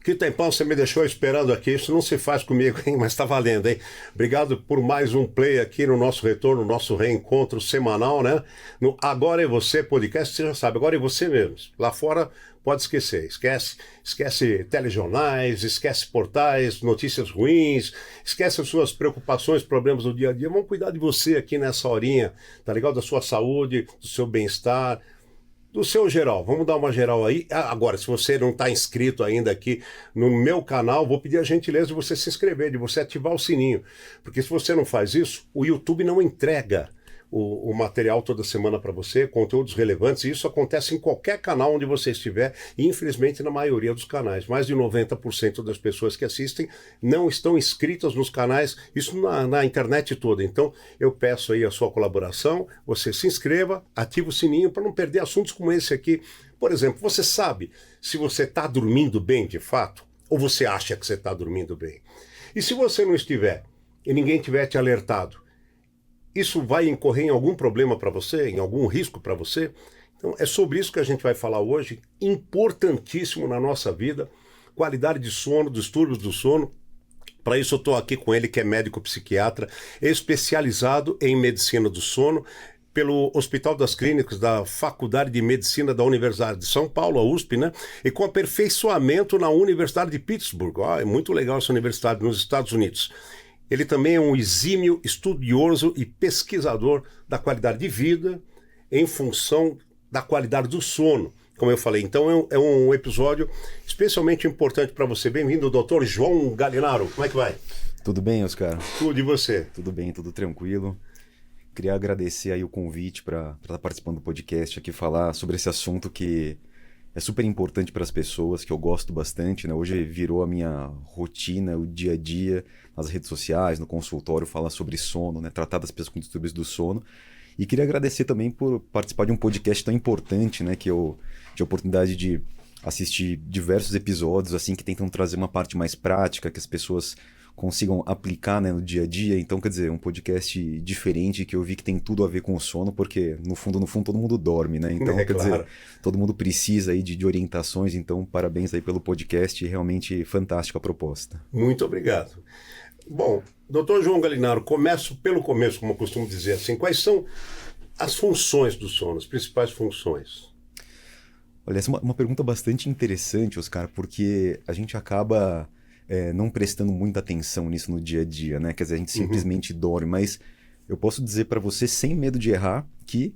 Que tempão você me deixou esperando aqui, isso não se faz comigo, hein? Mas tá valendo, hein? Obrigado por mais um play aqui no nosso retorno, no nosso reencontro semanal, né? No Agora é Você podcast, você já sabe, agora é você mesmo. Lá fora, pode esquecer, esquece telejornais, esquece portais, notícias ruins, esquece as suas preocupações, problemas do dia a dia. Vamos cuidar de você aqui nessa horinha, tá legal? Da sua saúde, do seu bem-estar, do seu geral. Vamos dar uma geral aí. Agora, se você não está inscrito ainda aqui no meu canal, vou pedir a gentileza de você se inscrever, de você ativar o sininho. Porque se você não faz isso, o YouTube não entrega o material toda semana para você, conteúdos relevantes, e isso acontece em qualquer canal onde você estiver, e infelizmente na maioria dos canais. Mais de 90% das pessoas que assistem não estão inscritas nos canais, isso na internet toda. Então, eu peço aí a sua colaboração, você se inscreva, ative o sininho para não perder assuntos como esse aqui. Por exemplo, você sabe se você está dormindo bem de fato, ou você acha que você está dormindo bem? E se você não estiver, e ninguém tiver te alertado, isso vai incorrer em algum problema para você, em algum risco para você? Então é sobre isso que a gente vai falar hoje, importantíssimo na nossa vida, qualidade de sono, distúrbios do sono. Para isso eu estou aqui com ele, que é médico psiquiatra, especializado em medicina do sono, pelo Hospital das Clínicas da Faculdade de Medicina da Universidade de São Paulo, a USP, né? E com aperfeiçoamento na Universidade de Pittsburgh. É muito legal essa universidade nos Estados Unidos. Ele também é um exímio estudioso e pesquisador da qualidade de vida em função da qualidade do sono, como eu falei. Então é um episódio especialmente importante para você. Bem-vindo, doutor João Galinaro. Como é que vai? Tudo bem, Oscar? Tudo, e você? Tudo bem, tudo tranquilo. Queria agradecer aí o convite para estar participando do podcast aqui, falar sobre esse assunto que é super importante para as pessoas, que eu gosto bastante, né? Hoje virou a minha rotina, o dia a dia, nas redes sociais, no consultório, falar sobre sono, né? Tratar das pessoas com distúrbios do sono. E queria agradecer também por participar de um podcast tão importante, né? Que eu tive a oportunidade de assistir diversos episódios, assim, que tentam trazer uma parte mais prática, que as pessoas consigam aplicar, né, no dia a dia. Então, quer dizer, um podcast diferente que eu vi que tem tudo a ver com o sono, porque no fundo todo mundo dorme, né? Então, quer dizer, todo mundo precisa aí de orientações. Então, parabéns aí pelo podcast, realmente fantástica a proposta. Muito obrigado. Bom, doutor João Galinaro, começo pelo começo, como eu costumo dizer assim. Quais são as funções do sono, as principais funções? Olha, essa é uma pergunta bastante interessante, Oscar, porque a gente acaba não prestando muita atenção nisso no dia a dia, né? Quer dizer, a gente simplesmente dorme, mas eu posso dizer para você, sem medo de errar, que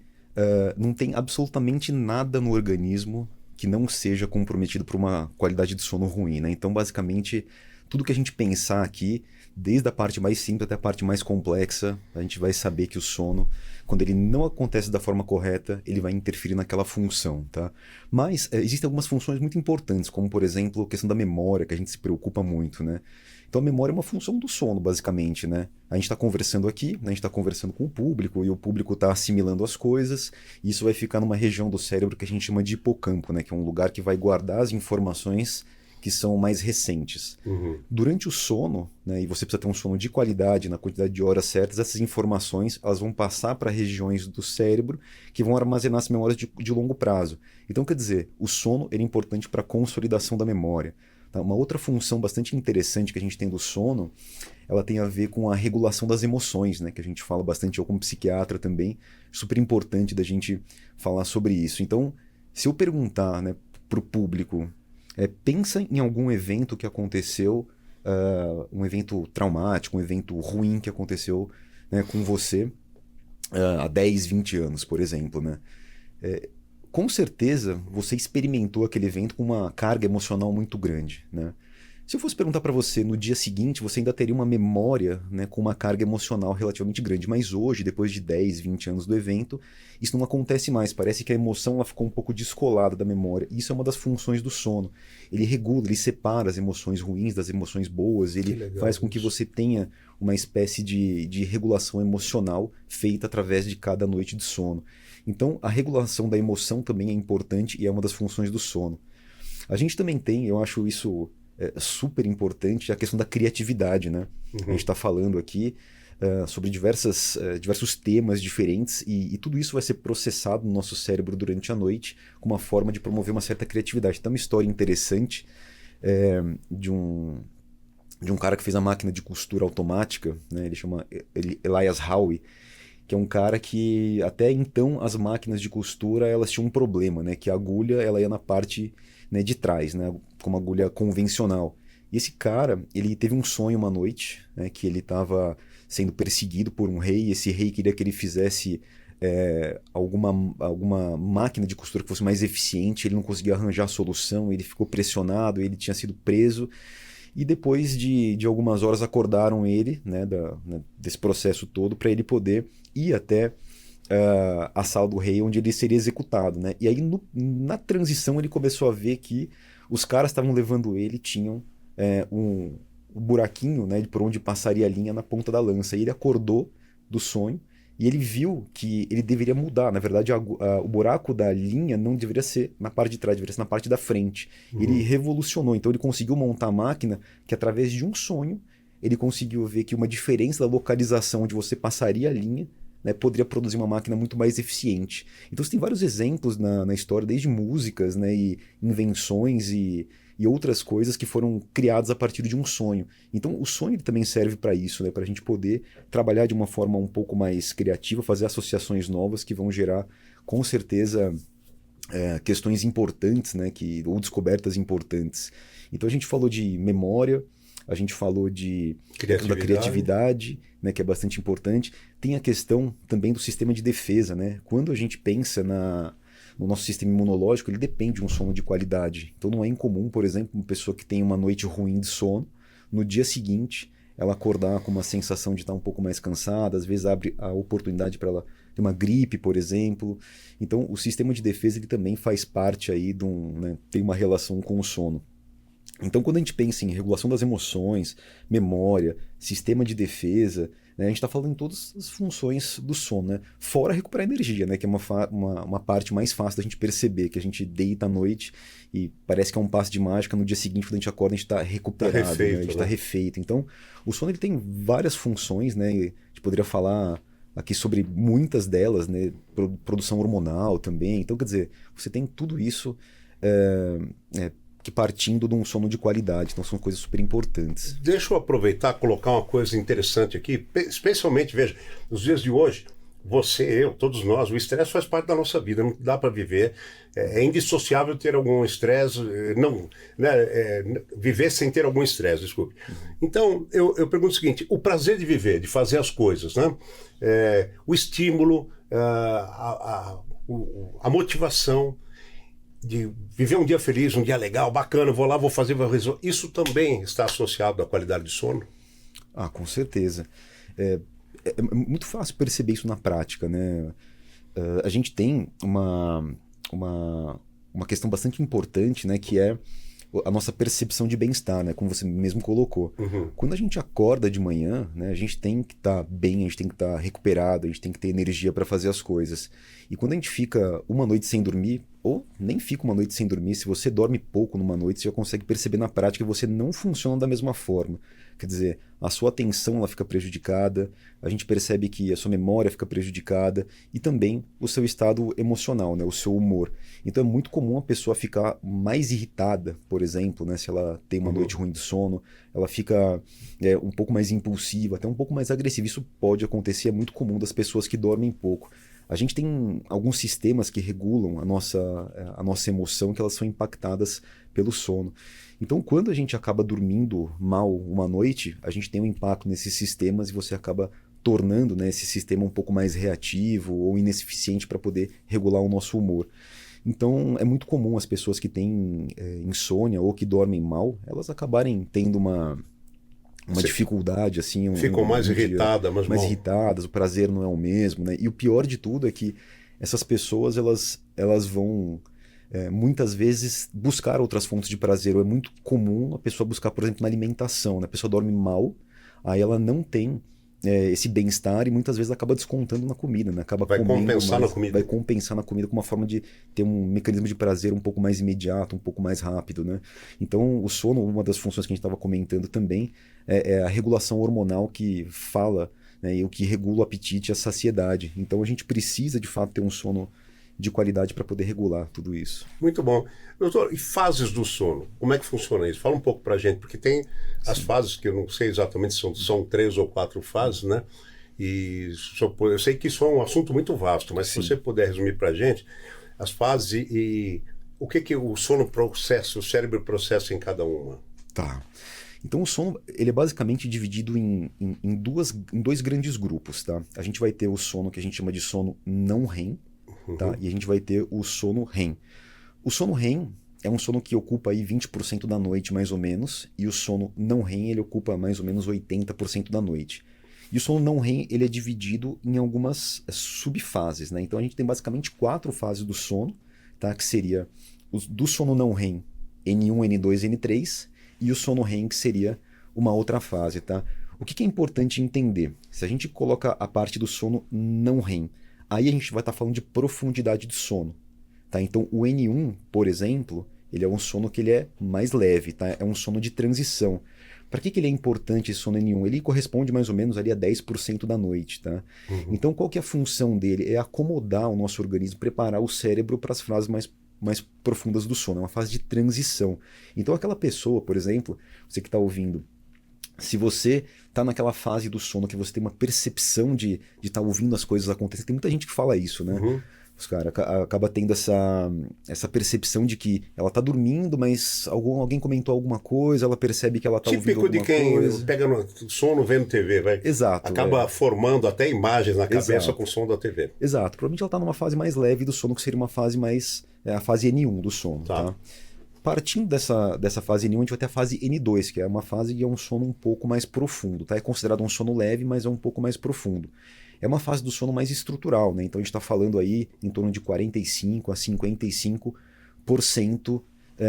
não tem absolutamente nada no organismo que não seja comprometido por uma qualidade de sono ruim, né? Então, basicamente, tudo que a gente pensar aqui, desde a parte mais simples até a parte mais complexa, a gente vai saber que o sono, quando ele não acontece da forma correta, ele vai interferir naquela função, tá? Mas existem algumas funções muito importantes, como, por exemplo, a questão da memória, que a gente se preocupa muito, né? Então, a memória é uma função do sono, basicamente, né? A gente está conversando aqui, né? A gente está conversando com o público, e o público está assimilando as coisas, e isso vai ficar numa região do cérebro que a gente chama de hipocampo, né? Que é um lugar que vai guardar as informações que são mais recentes. Durante o sono, né, e você precisa ter um sono de qualidade, na quantidade de horas certas, essas informações elas vão passar para regiões do cérebro que vão armazenar as memórias de longo prazo. Então, quer dizer, o sono ele é importante para a consolidação da memória. Tá? Uma outra função bastante interessante que a gente tem do sono, ela tem a ver com a regulação das emoções, né, que a gente fala bastante, eu como psiquiatra também, super importante da gente falar sobre isso. Então, se eu perguntar, né, para o público, pensa em algum evento que aconteceu, um evento traumático, um evento ruim que aconteceu, né, com você há 10, 20 anos, por exemplo. Né? Com certeza você experimentou aquele evento com uma carga emocional muito grande. Né? Se eu fosse perguntar para você no dia seguinte, você ainda teria uma memória, né, com uma carga emocional relativamente grande. Mas hoje, depois de 10, 20 anos do evento, isso não acontece mais. Parece que a emoção ela ficou um pouco descolada da memória. Isso é uma das funções do sono. Ele regula, ele separa as emoções ruins das emoções boas. Ele faz com que você tenha uma espécie de regulação emocional feita através de cada noite de sono. Então, a regulação da emoção também é importante e é uma das funções do sono. A gente também tem, eu acho isso super importante, a questão da criatividade, né? A gente está falando aqui sobre diversos temas diferentes e tudo isso vai ser processado no nosso cérebro durante a noite com uma forma de promover uma certa criatividade. Então, uma história interessante de um cara que fez a máquina de costura automática, né? Ele chama Elias Howe, que é um cara que até então as máquinas de costura elas tinham um problema, né? Que a agulha ela ia na parte, né, de trás, né? Como agulha convencional. E esse cara, ele teve um sonho uma noite, né? Que ele estava sendo perseguido por um rei, e esse rei queria que ele fizesse alguma máquina de costura que fosse mais eficiente, ele não conseguia arranjar a solução, ele ficou pressionado, ele tinha sido preso, e depois de algumas horas acordaram ele, né, desse processo todo, para ele poder ir até a sala do rei, onde ele seria executado. Né? E aí, na transição, ele começou a ver que os caras estavam levando ele, tinham um buraquinho, né, por onde passaria a linha na ponta da lança. E ele acordou do sonho, e ele viu que ele deveria mudar. Na verdade, o buraco da linha não deveria ser na parte de trás, deveria ser na parte da frente. Uhum. Ele revolucionou. Então ele conseguiu montar a máquina que, através de um sonho, ele conseguiu ver que uma diferença da localização onde você passaria a linha, né, poderia produzir uma máquina muito mais eficiente. Então você tem vários exemplos na história, desde músicas, né, e invenções e outras coisas que foram criadas a partir de um sonho. Então o sonho ele também serve para isso, né? Para a gente poder trabalhar de uma forma um pouco mais criativa, fazer associações novas que vão gerar, com certeza, questões importantes, né? Ou descobertas importantes. Então a gente falou de memória, a gente falou da criatividade, né? Que é bastante importante. Tem a questão também do sistema de defesa, né? Quando a gente pensa no nosso sistema imunológico, ele depende de um sono de qualidade. Então não é incomum, por exemplo, uma pessoa que tem uma noite ruim de sono, no dia seguinte ela acordar com uma sensação de estar um pouco mais cansada, às vezes abre a oportunidade para ela ter uma gripe, por exemplo. Então o sistema de defesa ele também faz parte aí né, tem uma relação com o sono. Então quando a gente pensa em regulação das emoções, memória, sistema de defesa, né, a gente está falando em todas as funções do sono, né? Fora recuperar energia, né, que é uma parte mais fácil da gente perceber, que a gente deita à noite e parece que é um passe de mágica, no dia seguinte, quando a gente acorda, a gente está recuperado, tá refeito, né? A gente está refeito. Então, o sono ele tem várias funções, né? E a gente poderia falar aqui sobre muitas delas, né? Produção hormonal também. Então, quer dizer, você tem tudo isso que partindo de um sono de qualidade. Então são coisas super importantes. Deixa eu aproveitar e colocar uma coisa interessante aqui, especialmente, veja, nos dias de hoje, você, eu, todos nós, o estresse faz parte da nossa vida, não dá para viver, é indissociável ter algum estresse, não, né, viver sem ter algum estresse, desculpe. Então, eu pergunto o seguinte, o prazer de viver, de fazer as coisas, né, o estímulo, a motivação, de viver um dia feliz, um dia legal, bacana, vou lá, vou fazer, vou resolver. Isso também está associado à qualidade de sono? Ah, com certeza. É muito fácil perceber isso na prática, né? A gente tem uma questão bastante importante, né? Que é a nossa percepção de bem-estar, né? Como você mesmo colocou. Uhum. Quando a gente acorda de manhã, né? A gente tem que estar bem, a gente tem que estar recuperado, a gente tem que ter energia para fazer as coisas. E quando a gente fica uma noite sem dormir, ou nem fica uma noite sem dormir, se você dorme pouco numa noite, você já consegue perceber na prática que você não funciona da mesma forma. Quer dizer, a sua atenção ela fica prejudicada, a gente percebe que a sua memória fica prejudicada e também o seu estado emocional, né, o seu humor. Então é muito comum a pessoa ficar mais irritada, por exemplo, né, se ela tem uma noite ruim de sono, ela fica um pouco mais impulsiva, até um pouco mais agressiva. Isso pode acontecer, é muito comum das pessoas que dormem pouco. A gente tem alguns sistemas que regulam a nossa emoção, que elas são impactadas pelo sono. Então, quando a gente acaba dormindo mal uma noite, a gente tem um impacto nesses sistemas e você acaba tornando, né, esse sistema um pouco mais reativo ou ineficiente para poder regular o nosso humor. Então, é muito comum as pessoas que têm insônia ou que dormem mal, elas acabarem tendo uma dificuldade, assim... Ficam mais irritadas, mais irritadas, o prazer não é o mesmo, né? E o pior de tudo é que essas pessoas, elas vão... muitas vezes buscar outras fontes de prazer. Ou é muito comum a pessoa buscar, por exemplo, na alimentação, né? A pessoa dorme mal, aí ela não tem esse bem-estar e muitas vezes acaba descontando na comida, né? Acaba vai comendo compensar mais, na comida. vai compensar na comida com uma forma de ter um mecanismo de prazer um pouco mais imediato, um pouco mais rápido, né? Então o sono, uma das funções que a gente estava comentando também, é a regulação hormonal que fala, né, e o que regula o apetite e a saciedade. Então a gente precisa de fato ter um sono de qualidade para poder regular tudo isso. Muito bom. Doutor, e fases do sono? Como é que funciona isso? Fala um pouco para a gente, porque tem as fases que eu não sei exatamente se são 3 ou 4 fases, né? E eu sei que isso é um assunto muito vasto, mas se você puder resumir para a gente as fases e o que o sono processa, o cérebro processa em cada uma. Tá. Então o sono ele é basicamente dividido em dois grandes grupos, tá? A gente vai ter o sono que a gente chama de sono não REM, tá? E a gente vai ter o sono REM. O sono REM é um sono que ocupa aí 20% da noite, mais ou menos, e o sono não REM ele ocupa mais ou menos 80% da noite. E o sono não REM ele é dividido em algumas subfases, né? Então a gente tem basicamente 4 fases do sono, tá? Que seria do sono não REM, N1, N2, N3, e o sono REM que seria uma outra fase, tá? O que é importante entender? Se a gente coloca a parte do sono não REM, aí a gente vai estar falando de profundidade de sono, tá? Então o N1, por exemplo, ele é um sono que ele é mais leve, tá? É um sono de transição. Para que ele é importante esse sono N1? Ele corresponde mais ou menos ali a 10% da noite, tá? Então qual que é a função dele? É acomodar o nosso organismo, preparar o cérebro para as fases mais profundas do sono, é uma fase de transição. Então aquela pessoa, por exemplo, você que está ouvindo, se você está naquela fase do sono que você tem uma percepção de estar ouvindo as coisas acontecendo, tem muita gente que fala isso, né? Os caras acaba tendo essa percepção de que ela tá dormindo, mas alguém comentou alguma coisa, ela percebe que ela tá ouvindo alguma coisa. Típico de quem pega no sono vendo TV, vai. Exato. Acaba formando até imagens na cabeça com o som da TV. Exato. Provavelmente ela tá numa fase mais leve do sono, que seria uma fase mais... a fase N1 do sono, tá? Partindo dessa fase N1, a gente vai ter a fase N2, que é uma fase que é um sono um pouco mais profundo, tá? É considerado um sono leve, mas é um pouco mais profundo. É uma fase do sono mais estrutural, né? Então a gente está falando aí em torno de 45% a 55%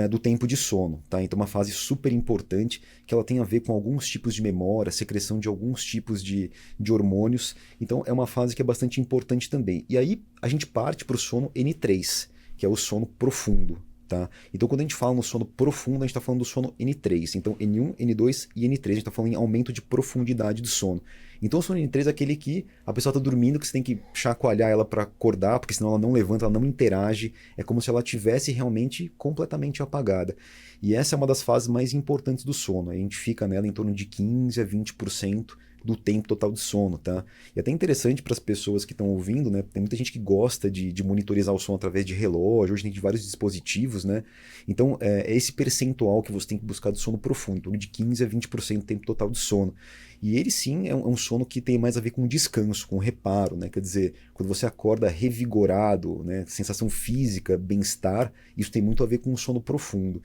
do tempo de sono, tá? Então uma fase super importante que ela tem a ver com alguns tipos de memória, secreção de alguns tipos de hormônios. Então é uma fase que é bastante importante também. E aí a gente parte para o sono N3, que é o sono profundo. Tá? Então, quando a gente fala no sono profundo, a gente está falando do sono N3. Então, N1, N2 e N3, a gente está falando em aumento de profundidade do sono. Então, o sono N3 é aquele que a pessoa está dormindo, que você tem que chacoalhar ela para acordar, porque senão ela não levanta, ela não interage. É como se ela tivesse realmente completamente apagada. E essa é uma das fases mais importantes do sono. A gente fica nela em torno de 15% a 20% do tempo total de sono, tá? E é até interessante para as pessoas que estão ouvindo, né? Tem muita gente que gosta de monitorizar o sono através de relógio, hoje tem vários dispositivos, né? Então, é esse percentual que você tem que buscar do sono profundo, em torno de 15% a 20% do tempo total de sono. E ele sim é um sono que tem mais a ver com descanso, com reparo, né? Quer dizer, quando você acorda revigorado, né? Sensação física, bem-estar, isso tem muito a ver com o sono profundo.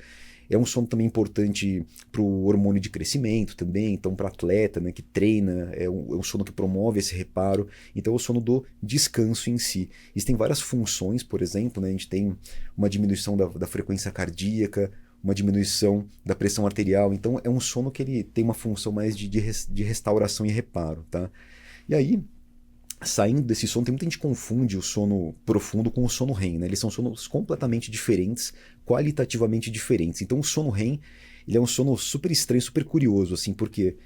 É um sono também importante para o hormônio de crescimento também, então para atleta, né, que treina, é um sono que promove esse reparo, então é o sono do descanso em si. Existem várias funções, por exemplo, né, a gente tem uma diminuição da frequência cardíaca, uma diminuição da pressão arterial, então é um sono que ele tem uma função mais de restauração e reparo, tá? E aí, saindo desse sono, tem muita gente que confunde o sono profundo com o sono REM, né? Eles são sonos completamente diferentes, qualitativamente diferentes. Então o sono REM, ele é um sono super estranho, super curioso, assim, porque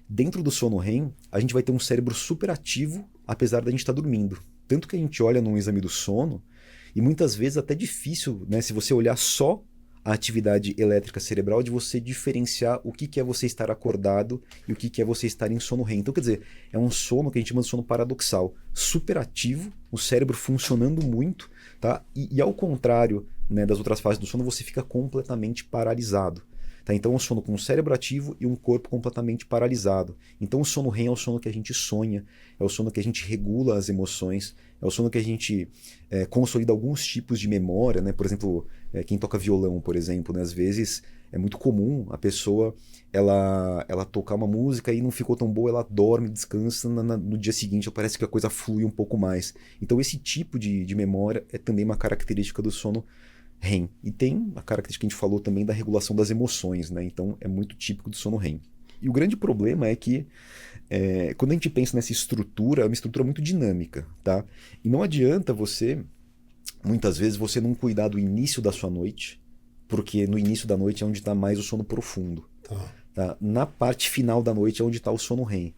dentro do sono REM, a gente vai ter um cérebro super ativo, apesar da gente estar dormindo. Tanto que a gente olha num exame do sono, e muitas vezes até difícil, né? Se você olhar só a atividade elétrica cerebral, de você diferenciar o que é você estar acordado e o que é você estar em sono REM. Então, quer dizer, é um sono que a gente chama de sono paradoxal, super ativo, o cérebro funcionando muito, tá? E ao contrário, né, das outras fases do sono, você fica completamente paralisado. Tá? Então é um sono com o cérebro ativo e um corpo completamente paralisado. Então o sono REM é o sono que a gente sonha, é o sono que a gente regula as emoções, é o sono que a gente consolida alguns tipos de memória, né? Por exemplo, quem toca violão, por exemplo, né? Às vezes é muito comum a pessoa ela tocar uma música e não ficou tão boa, ela dorme, descansa, no dia seguinte parece que a coisa flui um pouco mais. Então esse tipo de memória é também uma característica do sono REM. E tem a característica que a gente falou também da regulação das emoções, né? Então é muito típico do sono REM. E o grande problema é que quando a gente pensa nessa estrutura, é uma estrutura muito dinâmica, tá? E não adianta muitas vezes, você não cuidar do início da sua noite, porque no início da noite é onde está mais o sono profundo. Tá? Na parte final da noite é onde está o sono REM.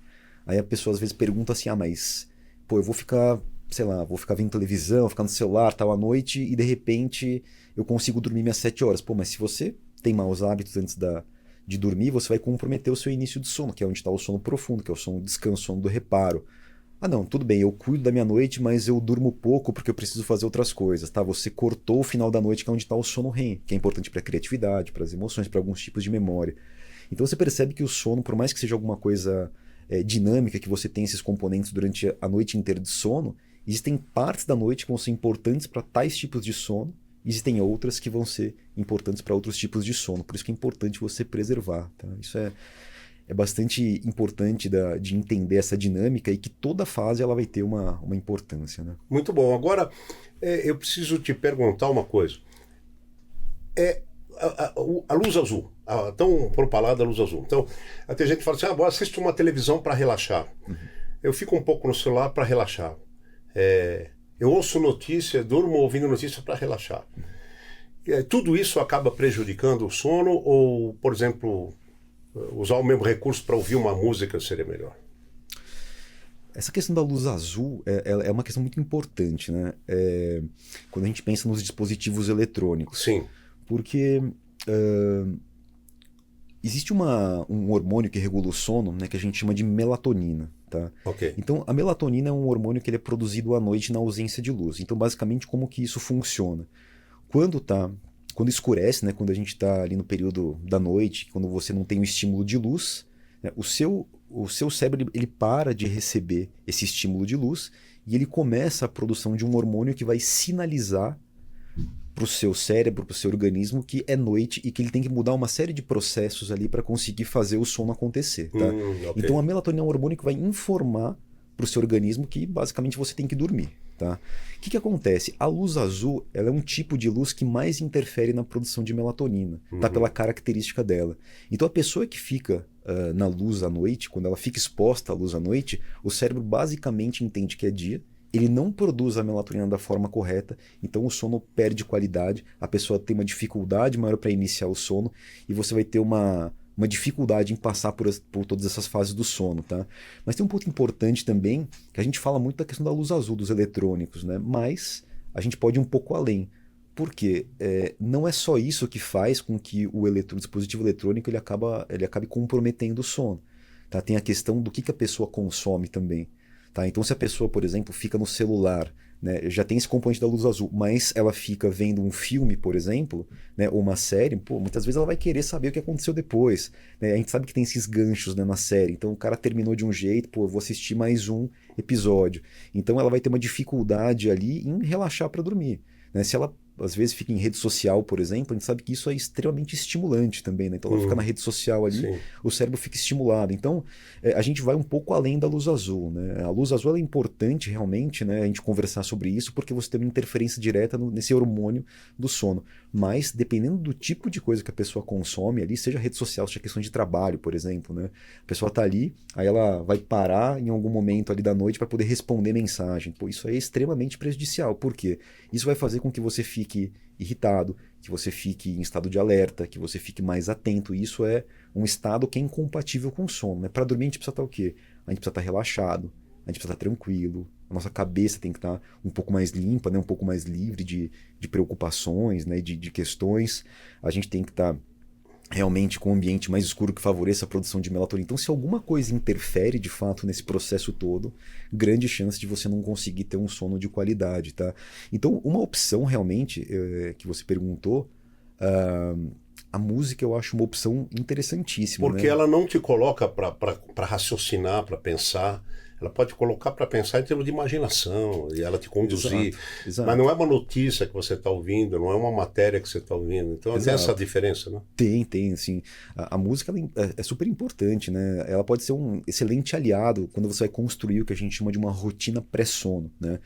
Aí a pessoa às vezes pergunta assim, mas pô, eu vou ficar sei lá, vou ficar vendo televisão, ficar no celular tal à noite e de repente eu consigo dormir minhas 7 horas. Pô, mas se você tem maus hábitos antes de dormir, você vai comprometer o seu início de sono, que é onde está o sono profundo, que é o sono do descanso, o sono do reparo. Ah, não, tudo bem, eu cuido da minha noite, mas eu durmo pouco porque eu preciso fazer outras coisas, tá? Você cortou o final da noite, que é onde está o sono REM, que é importante para a criatividade, para as emoções, para alguns tipos de memória. Então você percebe que o sono, por mais que seja alguma coisa dinâmica, que você tem esses componentes durante a noite inteira de sono, existem partes da noite que vão ser importantes para tais tipos de sono, existem outras que vão ser importantes para outros tipos de sono. Por isso que é importante você preservar, tá? Isso é bastante importante de entender essa dinâmica e que toda fase ela vai ter uma importância, né? Muito bom. Agora, eu preciso te perguntar uma coisa. A luz azul, a tão propalada luz azul. Então, tem gente que fala assim, bora assistir uma televisão para relaxar. Uhum. Eu fico um pouco no celular para relaxar. Eu ouço notícia, durmo ouvindo notícia para relaxar. Tudo isso acaba prejudicando o sono ou, por exemplo, usar o mesmo recurso para ouvir uma música seria melhor? Essa questão da luz azul é uma questão muito importante, né? Quando a gente pensa nos dispositivos eletrônicos. Sim. Porque existe um hormônio que regula o sono, né, que a gente chama de melatonina. Tá? Okay. Então, a melatonina é um hormônio que ele é produzido à noite na ausência de luz. Então, basicamente, como que isso funciona? Quando escurece, né, quando a gente está ali no período da noite, quando você não tem o estímulo de luz, né, o seu cérebro ele para de receber esse estímulo de luz e ele começa a produção de um hormônio que vai sinalizar para o seu cérebro, para o seu organismo, que é noite e que ele tem que mudar uma série de processos ali para conseguir fazer o sono acontecer. Tá? Okay. Então a melatonina é um hormônio que vai informar para o seu organismo que basicamente você tem que dormir. Tá? O que acontece? A luz azul ela é um tipo de luz que mais interfere na produção de melatonina, tá? Pela característica dela. Então a pessoa que fica na luz à noite, quando ela fica exposta à luz à noite, o cérebro basicamente entende que é dia, ele não produz a melatonina da forma correta, então o sono perde qualidade, a pessoa tem uma dificuldade maior para iniciar o sono e você vai ter uma dificuldade em passar por todas essas fases do sono, tá? Mas tem um ponto importante também, que a gente fala muito da questão da luz azul, dos eletrônicos, né? Mas a gente pode ir um pouco além. Por quê? Não é só isso que faz com que o dispositivo eletrônico ele acabe comprometendo o sono. Tá? Tem a questão do que a pessoa consome também. Tá? Então, se a pessoa, por exemplo, fica no celular, né, já tem esse componente da luz azul, mas ela fica vendo um filme, por exemplo, né, ou uma série, pô, muitas vezes ela vai querer saber o que aconteceu depois. Né? A gente sabe que tem esses ganchos, né, na série. Então, o cara terminou de um jeito, pô, eu vou assistir mais um episódio. Então, ela vai ter uma dificuldade ali em relaxar para dormir. Né? Se ela às vezes fica em rede social, por exemplo, a gente sabe que isso é extremamente estimulante também, né? Então ela fica na rede social ali, sim, o cérebro fica estimulado. Então a gente vai um pouco além da luz azul, né? A luz azul é importante realmente, né, a gente conversar sobre isso, porque você tem uma interferência direta nesse hormônio do sono. Mas dependendo do tipo de coisa que a pessoa consome ali, seja rede social, seja questão de trabalho, por exemplo, né? A pessoa está ali, aí ela vai parar em algum momento ali da noite para poder responder mensagem. Pô, isso é extremamente prejudicial. Por quê? Isso vai fazer com que você fique irritado, que você fique em estado de alerta, que você fique mais atento. E isso é um estado que é incompatível com o sono. Né? Para dormir a gente precisa estar o quê? A gente precisa estar relaxado, a gente precisa estar tranquilo, a nossa cabeça tem que estar um pouco mais limpa, né? Um pouco mais livre de preocupações, né? de questões. A gente tem que estar realmente com um ambiente mais escuro que favoreça a produção de melatonina. Então, se alguma coisa interfere de fato nesse processo todo, grande chance de você não conseguir ter um sono de qualidade, tá? Então, uma opção realmente que você perguntou, a música eu acho uma opção interessantíssima. Porque né? Ela não te coloca para raciocinar, para pensar. Ela pode colocar para pensar em termos de imaginação e ela te conduzir. Exato, exato. Mas não é uma notícia que você está ouvindo, não é uma matéria que você está ouvindo. Então tem essa diferença, né? Tem, assim. A música é super importante, né? Ela pode ser um excelente aliado quando você vai construir o que a gente chama de uma rotina pré-sono, né?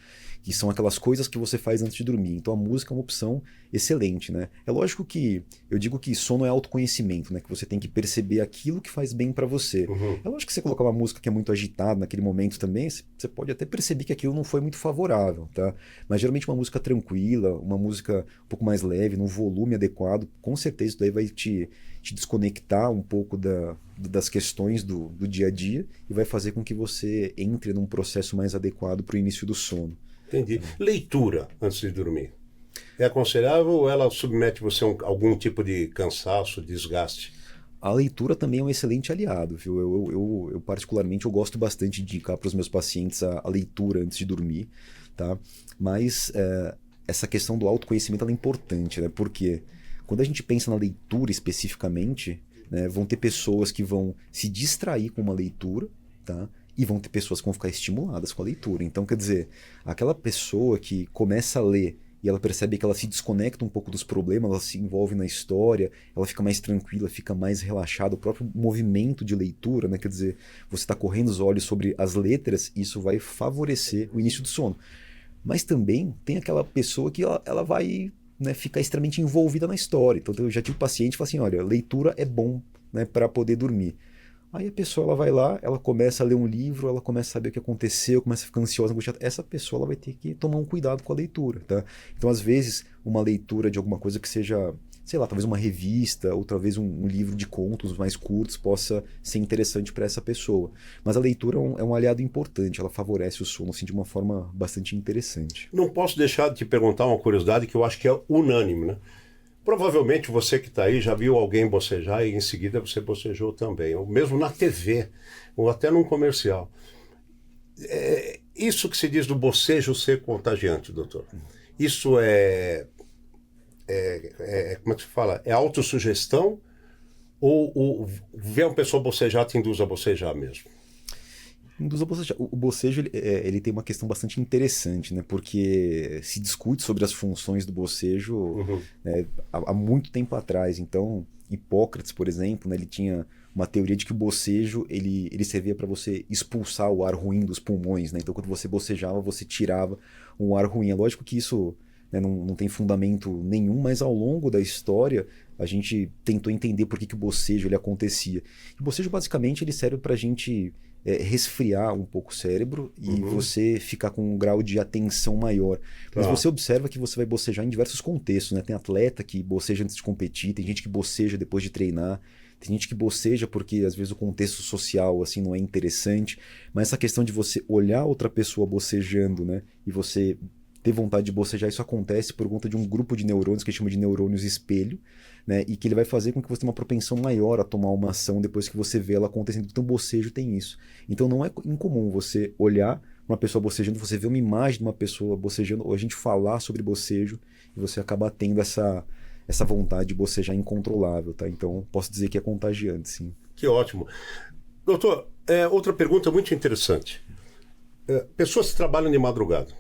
Que são aquelas coisas que você faz antes de dormir. Então a música é uma opção excelente, né? É lógico que eu digo que sono é autoconhecimento, né? Que você tem que perceber aquilo que faz bem para você. Uhum. É lógico que você colocar uma música que é muito agitada naquele momento também, você pode até perceber que aquilo não foi muito favorável, tá? Mas geralmente uma música tranquila, uma música um pouco mais leve, num volume adequado, com certeza isso daí vai te desconectar um pouco das questões do dia a dia e vai fazer com que você entre num processo mais adequado para o início do sono. Entendi. Leitura antes de dormir. É aconselhável ou ela submete você a algum tipo de cansaço, desgaste? A leitura também é um excelente aliado, viu? Eu particularmente, eu gosto bastante de indicar para os meus pacientes a leitura antes de dormir, tá? Mas essa questão do autoconhecimento ela é importante, né? Porque quando a gente pensa na leitura especificamente, né, vão ter pessoas que vão se distrair com uma leitura, tá? E vão ter pessoas que vão ficar estimuladas com a leitura. Então, quer dizer, aquela pessoa que começa a ler e ela percebe que ela se desconecta um pouco dos problemas, ela se envolve na história, ela fica mais tranquila, fica mais relaxada. O próprio movimento de leitura, né? Quer dizer, você está correndo os olhos sobre as letras, isso vai favorecer o início do sono. Mas também tem aquela pessoa que ela vai, né, ficar extremamente envolvida na história. Então eu já tive paciente que fala assim, olha, leitura é bom, né, para poder dormir. Aí a pessoa ela vai lá, ela começa a ler um livro, ela começa a saber o que aconteceu, começa a ficar ansiosa, angustiada. Essa pessoa ela vai ter que tomar um cuidado com a leitura, tá? Então, às vezes, uma leitura de alguma coisa que seja, sei lá, talvez uma revista ou talvez um livro de contos mais curtos possa ser interessante para essa pessoa. Mas a leitura é um aliado importante, ela favorece o sono assim, de uma forma bastante interessante. Não posso deixar de te perguntar uma curiosidade que eu acho que é unânime, né? Provavelmente você que está aí já viu alguém bocejar e em seguida você bocejou também, ou mesmo na TV, ou até num comercial. Isso que se diz do bocejo ser contagiante, doutor. Isso como é que se fala? É autossugestão ou ver uma pessoa bocejar te induz a bocejar mesmo? Induz a bocejar. O bocejo ele tem uma questão bastante interessante, né? Porque se discute sobre as funções do bocejo né, há muito tempo atrás. Então, Hipócrates, por exemplo, né, ele tinha uma teoria de que o bocejo ele servia para você expulsar o ar ruim dos pulmões, né? Então, quando você bocejava, você tirava um ar ruim. É lógico que isso, né, não tem fundamento nenhum, mas ao longo da história a gente tentou entender por que o bocejo ele acontecia. O bocejo, basicamente, ele serve para a gente resfriar um pouco o cérebro e você ficar com um grau de atenção maior. Mas você observa que você vai bocejar em diversos contextos, né? Tem atleta que boceja antes de competir, tem gente que boceja depois de treinar, tem gente que boceja porque às vezes o contexto social assim não é interessante, mas essa questão de você olhar outra pessoa bocejando, né? E você ter vontade de bocejar, isso acontece por conta de um grupo de neurônios que a gente chama de neurônios espelho, né? E que ele vai fazer com que você tenha uma propensão maior a tomar uma ação depois que você vê ela acontecendo. Então, bocejo tem isso. Então, não é incomum você olhar uma pessoa bocejando, você ver uma imagem de uma pessoa bocejando, ou a gente falar sobre bocejo, e você acaba tendo essa vontade de bocejar incontrolável, tá? Então, posso dizer que é contagiante, sim. Que ótimo. Doutor, outra pergunta muito interessante. Pessoas que trabalham de madrugada.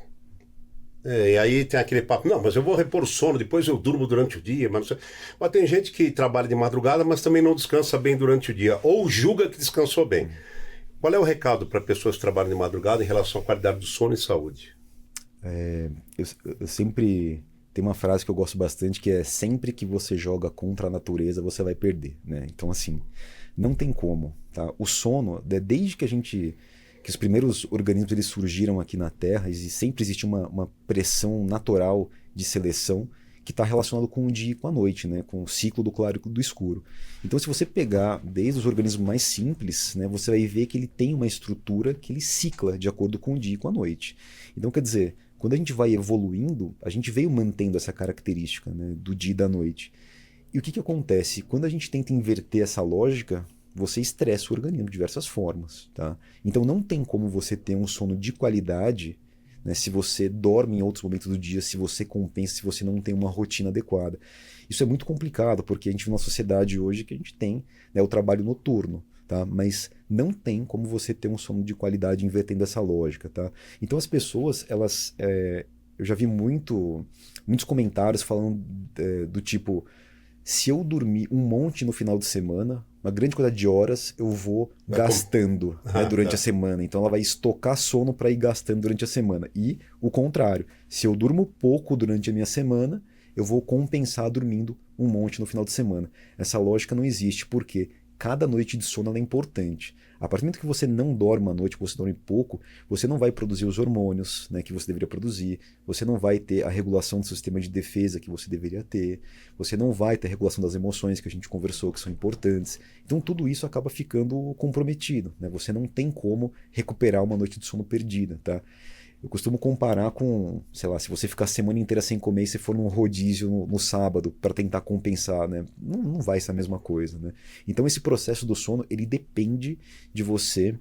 E aí tem aquele papo, não, mas eu vou repor o sono, depois eu durmo durante o dia. Mas tem gente que trabalha de madrugada, mas também não descansa bem durante o dia, ou julga que descansou bem. Qual é o recado para pessoas que trabalham de madrugada em relação à qualidade do sono e saúde? Eu sempre... Tem uma frase que eu gosto bastante que é: sempre que você joga contra a natureza, você vai perder, né? Então, assim, não tem como, tá? O sono, desde que os primeiros organismos eles surgiram aqui na Terra, sempre existe uma pressão natural de seleção que está relacionado com o dia e com a noite, né? Com o ciclo do claro e do escuro. Então, se você pegar desde os organismos mais simples, né, você vai ver que ele tem uma estrutura que ele cicla de acordo com o dia e com a noite. Então, quer dizer, quando a gente vai evoluindo, a gente veio mantendo essa característica, né, do dia e da noite. E o que acontece? Quando a gente tenta inverter essa lógica, você estressa o organismo de diversas formas, tá? Então não tem como você ter um sono de qualidade, né, se você dorme em outros momentos do dia, se você compensa, se você não tem uma rotina adequada. Isso é muito complicado, porque a gente vive numa sociedade hoje que a gente tem, né, o trabalho noturno, tá? Mas não tem como você ter um sono de qualidade invertendo essa lógica, tá? Então as pessoas, eu já vi muitos comentários falando do tipo: se eu dormir um monte no final de semana, uma grande quantidade de horas, eu vou gastando, né, durante a semana. Então ela vai estocar sono para ir gastando durante a semana. E o contrário, se eu durmo pouco durante a minha semana, eu vou compensar dormindo um monte no final de semana. Essa lógica não existe, porque cada noite de sono ela é importante. A partir do momento que você não dorme uma noite, que você dorme pouco, você não vai produzir os hormônios, né, que você deveria produzir, você não vai ter a regulação do seu sistema de defesa que você deveria ter, você não vai ter a regulação das emoções que a gente conversou, que são importantes. Então tudo isso acaba ficando comprometido, né? Você não tem como recuperar uma noite de sono perdida, tá? Eu costumo comparar com, sei lá, se você ficar a semana inteira sem comer e você for num rodízio no sábado para tentar compensar, né? Não vai ser a mesma coisa, né? Então esse processo do sono, ele depende de você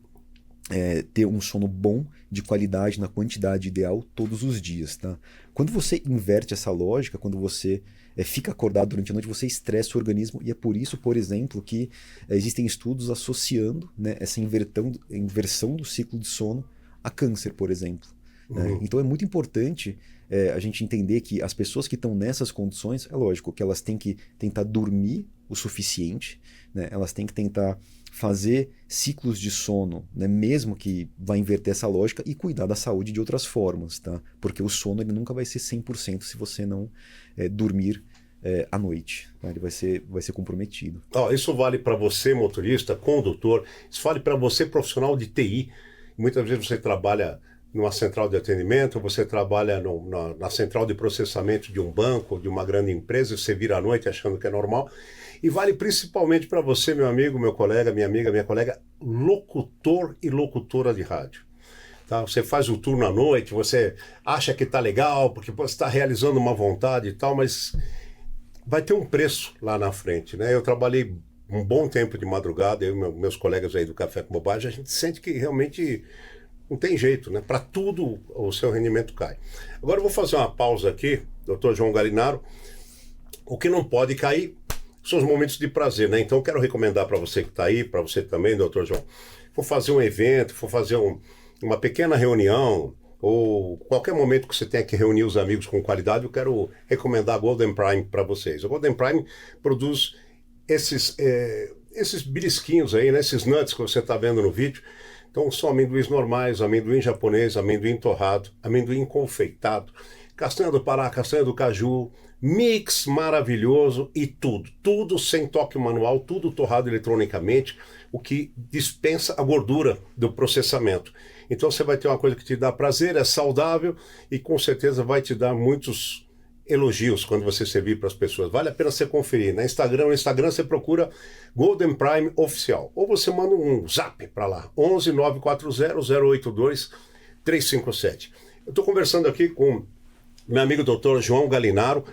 ter um sono bom, de qualidade, na quantidade ideal, todos os dias, tá? Quando você inverte essa lógica, quando você fica acordado durante a noite, você estressa o organismo, e é por isso, por exemplo, que existem estudos associando, né, essa inversão do ciclo de sono a câncer, por exemplo. Né? Então é muito importante a gente entender que as pessoas que estão nessas condições, é lógico que elas têm que tentar dormir o suficiente, né? Elas têm que tentar fazer ciclos de sono, né? Mesmo que vai inverter essa lógica, e cuidar da saúde de outras formas, tá? Porque o sono ele nunca vai ser 100% se você não dormir à noite, tá? Ele vai ser comprometido. Isso vale para você, motorista, condutor, isso vale para você, profissional de TI. Muitas vezes você trabalha numa central de atendimento, você trabalha na central de processamento de um banco, de uma grande empresa, e você vira à noite achando que é normal. E vale principalmente para você, meu amigo, meu colega, minha amiga, minha colega, locutor e locutora de rádio. Tá? Você faz o turno à noite, você acha que está legal, porque você está realizando uma vontade e tal, mas vai ter um preço lá na frente, né? Eu trabalhei um bom tempo de madrugada, eu e meus colegas aí do Café com Bobagem, a gente sente que realmente não tem jeito, né? Para tudo o seu rendimento cai. Agora eu vou fazer uma pausa aqui, Dr. João Galinaro. O que não pode cair são os momentos de prazer, né? Então eu quero recomendar para você que está aí, para você também, Dr. João, for fazer um evento, for fazer uma pequena reunião, ou qualquer momento que você tenha que reunir os amigos com qualidade, eu quero recomendar a Golden Prime para vocês. A Golden Prime produz esses belisquinhos aí, né? Esses nuts que você está vendo no vídeo. Então são amendoins normais, amendoim japonês, amendoim torrado, amendoim confeitado, castanha do Pará, castanha do caju, mix maravilhoso e tudo sem toque manual, tudo torrado eletronicamente, o que dispensa a gordura do processamento. Então você vai ter uma coisa que te dá prazer, é saudável e com certeza vai te dar muitos elogios quando você servir para as pessoas. Vale a pena você conferir. No Instagram você procura Golden Prime Oficial. Ou você manda um zap para lá, 11 940 082 357. Eu estou conversando aqui com meu amigo Dr. João Galinaro,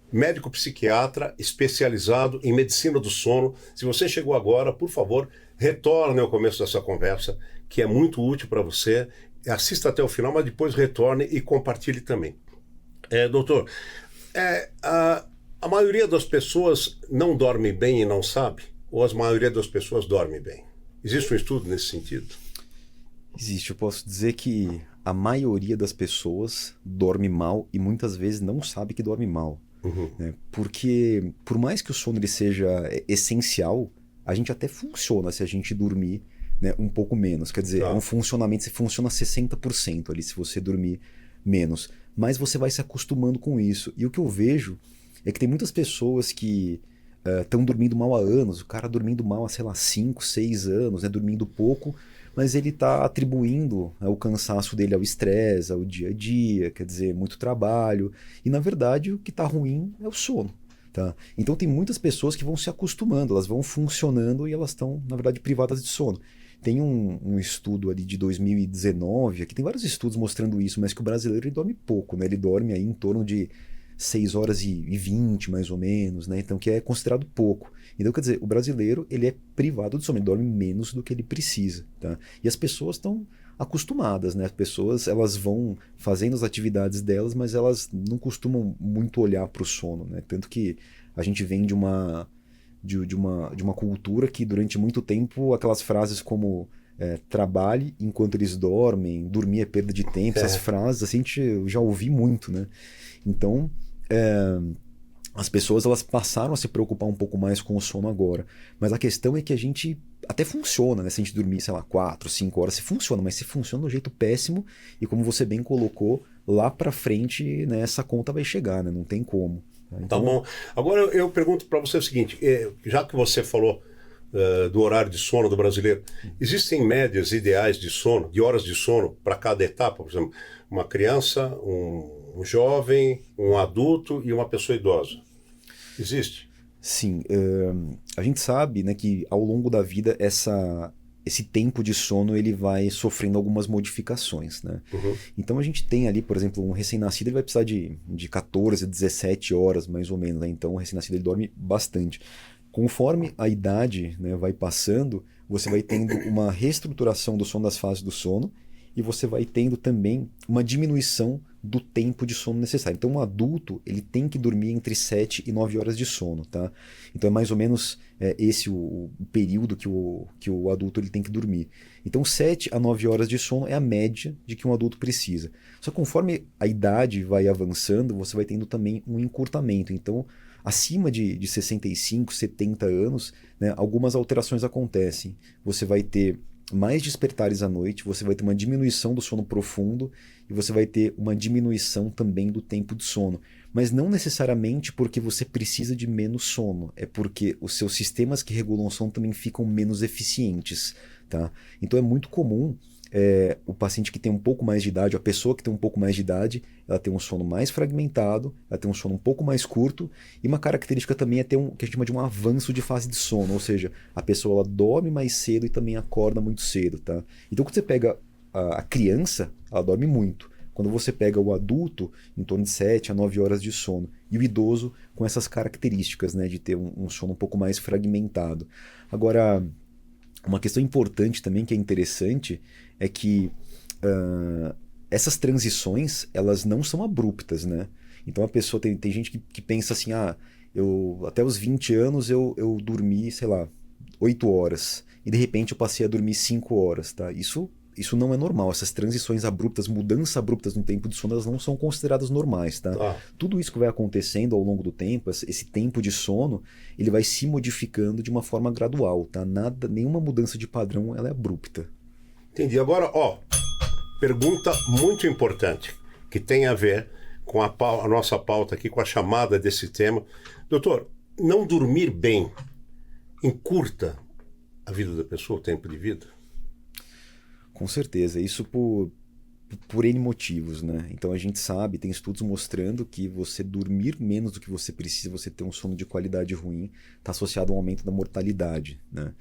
médico psiquiatra especializado em medicina do sono. Se você chegou agora, por favor, retorne ao começo dessa conversa, que é muito útil para você. Assista até o final, mas depois retorne e compartilhe também. Doutor, a maioria das pessoas não dorme bem e não sabe? Ou a maioria das pessoas dorme bem? Existe um estudo nesse sentido? Existe. Eu posso dizer que a maioria das pessoas dorme mal e muitas vezes não sabe que dorme mal. Né? Porque por mais que o sono ele seja essencial, a gente até funciona se a gente dormir, né, um pouco menos. Quer dizer, é um funcionamento, você funciona 60% ali se você dormir menos. Mas você vai se acostumando com isso. E o que eu vejo é que tem muitas pessoas que estão dormindo mal há anos, o cara dormindo mal há, sei lá, 5, 6 anos, né, dormindo pouco, mas ele está atribuindo o cansaço dele ao estresse, ao dia a dia, quer dizer, muito trabalho. E na verdade o que está ruim é o sono. Tá? Então tem muitas pessoas que vão se acostumando, elas vão funcionando e elas estão, na verdade, privadas de sono. Tem um estudo ali de 2019, aqui tem vários estudos mostrando isso, mas que o brasileiro ele dorme pouco, né? Ele dorme aí em torno de 6 horas e 20, mais ou menos, né? Então que é considerado pouco. Então quer dizer, o brasileiro ele é privado de sono, ele dorme menos do que ele precisa, tá? E as pessoas estão acostumadas, né? As pessoas elas vão fazendo as atividades delas, mas elas não costumam muito olhar para o sono, né? Tanto que a gente vem de uma cultura que durante muito tempo aquelas frases como trabalhe enquanto eles dormem, dormir é perda de tempo, essas frases assim, eu já ouvi muito, né? Então as pessoas elas passaram a se preocupar um pouco mais com o sono agora, mas a questão é que a gente até funciona, né? Se a gente dormir, sei lá, 4, 5 horas, se funciona, mas se funciona de um jeito péssimo e como você bem colocou, lá pra frente, né, essa conta vai chegar, né? Não tem como. Então... Tá bom. Agora eu pergunto para você o seguinte, já que você falou do horário de sono do brasileiro, existem médias ideais de sono, de horas de sono para cada etapa? Por exemplo, uma criança, um jovem, um adulto e uma pessoa idosa. Existe? Sim. A gente sabe, né, que ao longo da vida essa esse tempo de sono ele vai sofrendo algumas modificações, né? Então a gente tem ali, por exemplo, um recém-nascido ele vai precisar de 14 a 17 horas mais ou menos, né? Então o recém-nascido ele dorme bastante. Conforme a idade, né, vai passando, você vai tendo uma reestruturação do sono das fases do sono e você vai tendo também uma diminuição do tempo de sono necessário. Então, um adulto ele tem que dormir entre 7 e 9 horas de sono, tá? Então, é mais ou menos esse o período que o adulto ele tem que dormir. Então, 7 a 9 horas de sono é a média de que um adulto precisa. Só que conforme a idade vai avançando, você vai tendo também um encurtamento. Então, acima de 65, 70 anos, né, algumas alterações acontecem. Você vai ter mais despertares à noite, você vai ter uma diminuição do sono profundo e você vai ter uma diminuição também do tempo de sono. Mas não necessariamente porque você precisa de menos sono, é porque os seus sistemas que regulam o sono também ficam menos eficientes, tá? Então é muito comum o paciente que tem um pouco mais de idade, a pessoa que tem um pouco mais de idade, ela tem um sono mais fragmentado, ela tem um sono um pouco mais curto, e uma característica também é ter o que a gente chama de um avanço de fase de sono, ou seja, a pessoa ela dorme mais cedo e também acorda muito cedo, tá? Então quando você pega a criança, ela dorme muito. Quando você pega o adulto, em torno de 7 a 9 horas de sono, e o idoso com essas características, né, de ter um sono um pouco mais fragmentado. Agora, uma questão importante também, que é interessante, é que essas transições, elas não são abruptas, né? Então a pessoa tem gente que pensa assim, até os 20 anos eu dormi, sei lá, 8 horas, e de repente eu passei a dormir 5 horas, tá? Isso não é normal, essas transições abruptas, mudanças abruptas no tempo de sono, elas não são consideradas normais, tá? Tudo isso que vai acontecendo ao longo do tempo, esse tempo de sono, ele vai se modificando de uma forma gradual, tá? Nenhuma mudança de padrão, ela é abrupta. Entendi. Agora, pergunta muito importante, que tem a ver com a nossa pauta aqui, com a chamada desse tema. Doutor, não dormir bem encurta a vida da pessoa, o tempo de vida? Com certeza, isso por N motivos, né? Então a gente sabe, tem estudos mostrando que você dormir menos do que você precisa, você ter um sono de qualidade ruim, está associado a um aumento da mortalidade, né?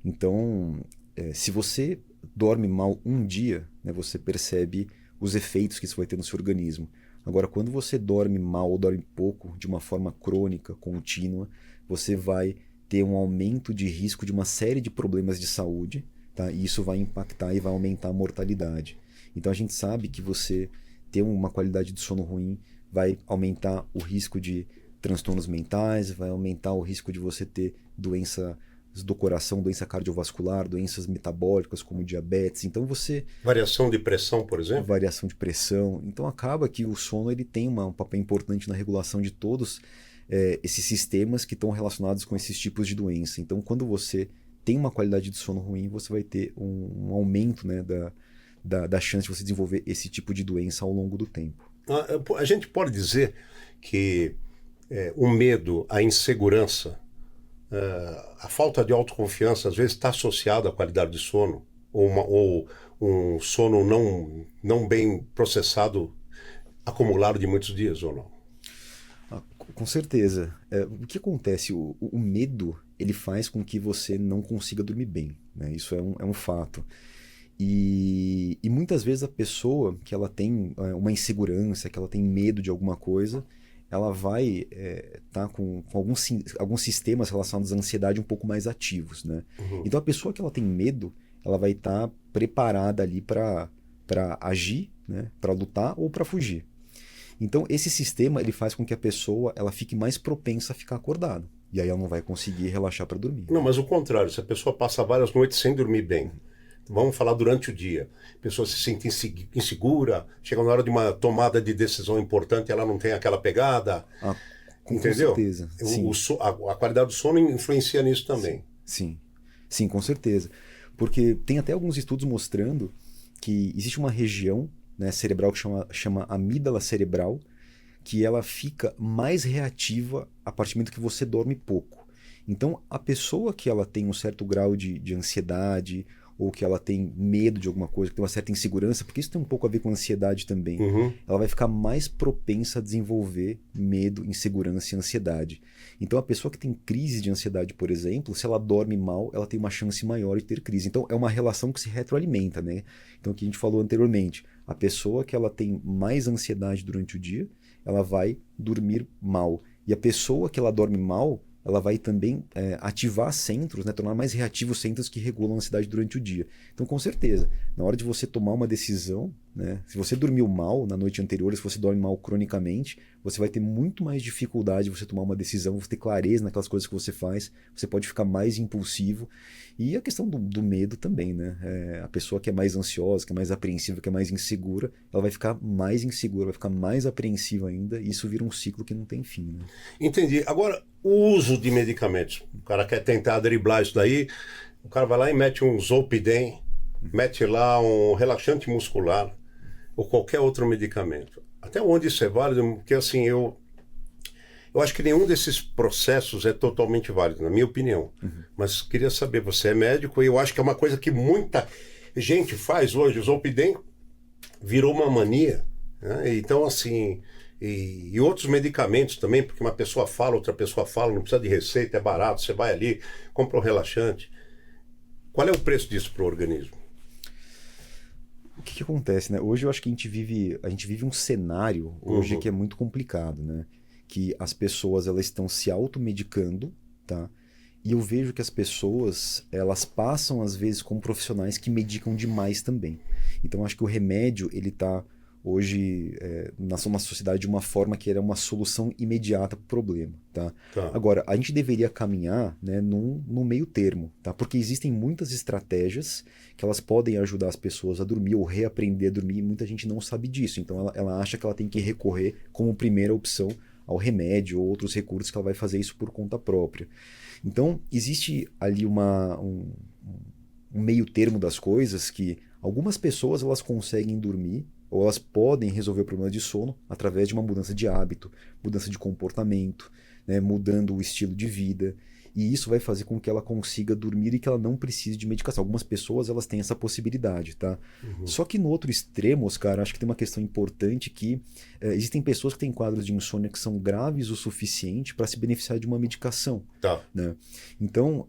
Então, se você dorme mal um dia, né, você percebe os efeitos que isso vai ter no seu organismo. Agora, quando você dorme mal ou dorme pouco, de uma forma crônica, contínua, você vai ter um aumento de risco de uma série de problemas de saúde, tá? E isso vai impactar e vai aumentar a mortalidade. Então a gente sabe que você ter uma qualidade de sono ruim vai aumentar o risco de transtornos mentais, vai aumentar o risco de você ter doenças do coração, doença cardiovascular, doenças metabólicas como diabetes. Então variação de pressão, por exemplo? Variação de pressão. Então acaba que o sono ele tem um papel importante na regulação de todos esses sistemas que estão relacionados com esses tipos de doença. Então quando você tem uma qualidade de sono ruim, você vai ter um aumento, né, da chance de você desenvolver esse tipo de doença ao longo do tempo. A gente pode dizer que o medo, a insegurança, a falta de autoconfiança, às vezes está associada à qualidade de sono, ou um sono não bem processado, acumulado de muitos dias, ou não? Com certeza. O que acontece? O medo ele faz com que você não consiga dormir bem, né? Isso é um fato. E muitas vezes a pessoa que ela tem uma insegurança, que ela tem medo de alguma coisa, ela vai estar com alguns sistemas relacionados à ansiedade um pouco mais ativos, né? Então a pessoa que ela tem medo, ela vai estar preparada ali para agir, né? Para lutar ou para fugir. Então esse sistema ele faz com que a pessoa ela fique mais propensa a ficar acordada. E aí ela não vai conseguir relaxar para dormir. Não, mas o contrário, se a pessoa passa várias noites sem dormir bem, vamos falar durante o dia, a pessoa se sente insegura, chega na hora de uma tomada de decisão importante, ela não tem aquela pegada, entendeu? Com certeza. Sim. A qualidade do sono influencia nisso também. Sim, com certeza. Porque tem até alguns estudos mostrando que existe uma região, né, cerebral que chama amígdala cerebral, que ela fica mais reativa a partir do momento que você dorme pouco. Então, a pessoa que ela tem um certo grau de ansiedade ou que ela tem medo de alguma coisa, que tem uma certa insegurança, porque isso tem um pouco a ver com ansiedade também, ela vai ficar mais propensa a desenvolver medo, insegurança e ansiedade. Então a pessoa que tem crise de ansiedade, por exemplo, se ela dorme mal, ela tem uma chance maior de ter crise. Então é uma relação que se retroalimenta, né? Então o que a gente falou anteriormente, a pessoa que ela tem mais ansiedade durante o dia, ela vai dormir mal. E a pessoa que ela dorme mal, ela vai também ativar centros, né, tornar mais reativos centros que regulam a ansiedade durante o dia. Então, com certeza, na hora de você tomar uma decisão, né, se você dormiu mal na noite anterior, se você dorme mal cronicamente, você vai ter muito mais dificuldade de você tomar uma decisão, você ter clareza naquelas coisas que você faz, você pode ficar mais impulsivo. E a questão do medo também, né? A pessoa que é mais ansiosa, que é mais apreensiva, que é mais insegura, ela vai ficar mais insegura, vai ficar mais apreensiva ainda, e isso vira um ciclo que não tem fim, né? Entendi. Agora, o uso de medicamentos. O cara quer tentar driblar isso daí, o cara vai lá e mete um Zolpidem, mete lá um relaxante muscular, ou qualquer outro medicamento. Até onde isso é válido? Porque assim, eu acho que nenhum desses processos é totalmente válido, na minha opinião. Mas queria saber, você é médico e eu acho que é uma coisa que muita gente faz hoje. O Zolpidem virou uma mania, né? Então, assim, e outros medicamentos também, porque uma pessoa fala, outra pessoa fala, não precisa de receita, é barato, você vai ali, compra um relaxante. Qual é o preço disso para o organismo? O que acontece, né? Hoje eu acho que a gente vive um cenário hoje que é muito complicado, né? Que as pessoas elas estão se automedicando, tá? E eu vejo que as pessoas, elas passam às vezes com profissionais que medicam demais também. Então acho que o remédio, ele tá hoje na sociedade de uma forma que era uma solução imediata para o problema, tá? Agora, a gente deveria caminhar, né, no meio termo, tá? Porque existem muitas estratégias que elas podem ajudar as pessoas a dormir ou reaprender a dormir, e muita gente não sabe disso. Então ela acha que ela tem que recorrer como primeira opção ao remédio ou outros recursos, que ela vai fazer isso por conta própria. Então, existe ali um meio termo das coisas que algumas pessoas elas conseguem dormir ou elas podem resolver o problema de sono através de uma mudança de hábito, mudança de comportamento, né, mudando o estilo de vida. E isso vai fazer com que ela consiga dormir e que ela não precise de medicação. Algumas pessoas elas têm essa possibilidade, tá? Só que no outro extremo, Oscar, acho que tem uma questão importante que existem pessoas que têm quadros de insônia que são graves o suficiente para se beneficiar de uma medicação. Né? Então,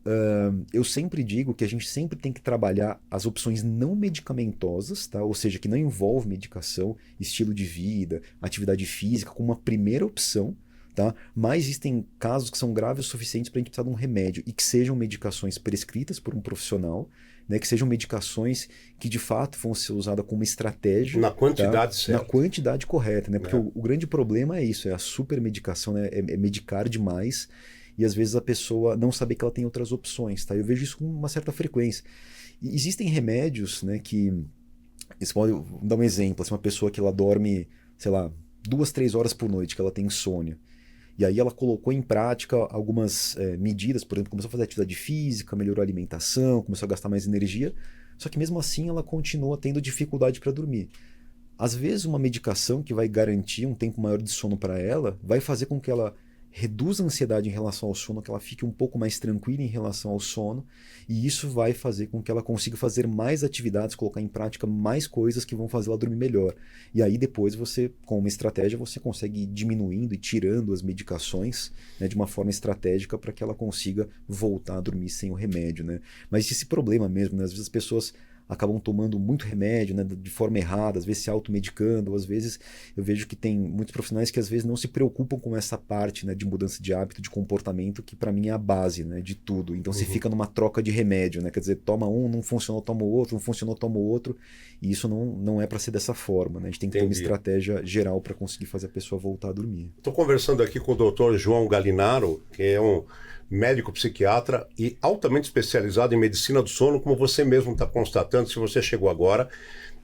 eu sempre digo que a gente sempre tem que trabalhar as opções não medicamentosas, tá? Ou seja, que não envolve medicação, estilo de vida, atividade física, como uma primeira opção. Tá? Mas existem casos que são graves o suficientes para a gente precisar de um remédio e que sejam medicações prescritas por um profissional, né? Que sejam medicações que de fato vão ser usadas como estratégia. Na quantidade certa. Na quantidade correta, né? Porque o grande problema é isso, é a supermedicação, né? É medicar demais e às vezes a pessoa não saber que ela tem outras opções. Tá? Eu vejo isso com uma certa frequência. E existem remédios, né, que... Vou dar um exemplo, assim, uma pessoa que ela dorme, sei lá, 2, 3 horas por noite, que ela tem insônia. E aí ela colocou em prática algumas medidas, por exemplo, começou a fazer atividade física, melhorou a alimentação, começou a gastar mais energia, só que mesmo assim ela continua tendo dificuldade para dormir. Às vezes uma medicação que vai garantir um tempo maior de sono para ela vai fazer com que ela reduza a ansiedade em relação ao sono, que ela fique um pouco mais tranquila em relação ao sono, e isso vai fazer com que ela consiga fazer mais atividades, colocar em prática mais coisas que vão fazer ela dormir melhor. E aí depois você, com uma estratégia, você consegue ir diminuindo e tirando as medicações, né, de uma forma estratégica para que ela consiga voltar a dormir sem o remédio, né? Mas esse problema mesmo, né? Às vezes as pessoas acabam tomando muito remédio, né, de forma errada, às vezes se automedicando, às vezes eu vejo que tem muitos profissionais que às vezes não se preocupam com essa parte, né, de mudança de hábito, de comportamento, que para mim é a base, né, de tudo. Então se fica numa troca de remédio, né, quer dizer, toma um, não funcionou, toma o outro, não funcionou, toma o outro, e isso não é para ser dessa forma, né? A gente tem que ter uma estratégia geral para conseguir fazer a pessoa voltar a dormir. Estou conversando aqui com o Dr. João Galinaro, que é um médico psiquiatra e altamente especializado em medicina do sono, como você mesmo está constatando. Se você chegou agora,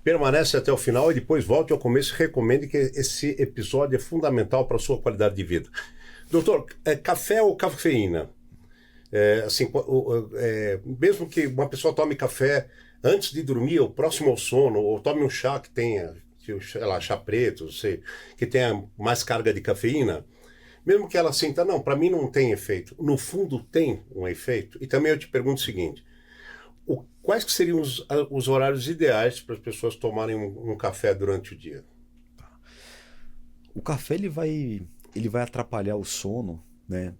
permanece até o final e depois volte ao começo e recomende, que esse episódio é fundamental para a sua qualidade de vida. Doutor, café ou cafeína? Mesmo que uma pessoa tome café antes de dormir, ou próximo ao sono, ou tome um chá que tenha, sei lá, chá preto, que tenha mais carga de cafeína, mesmo que ela sinta, não, para mim não tem efeito. No fundo tem um efeito. E também eu te pergunto o seguinte, Quais que seriam os horários ideais para as pessoas tomarem um café durante o dia? O café ele vai atrapalhar o sono, né,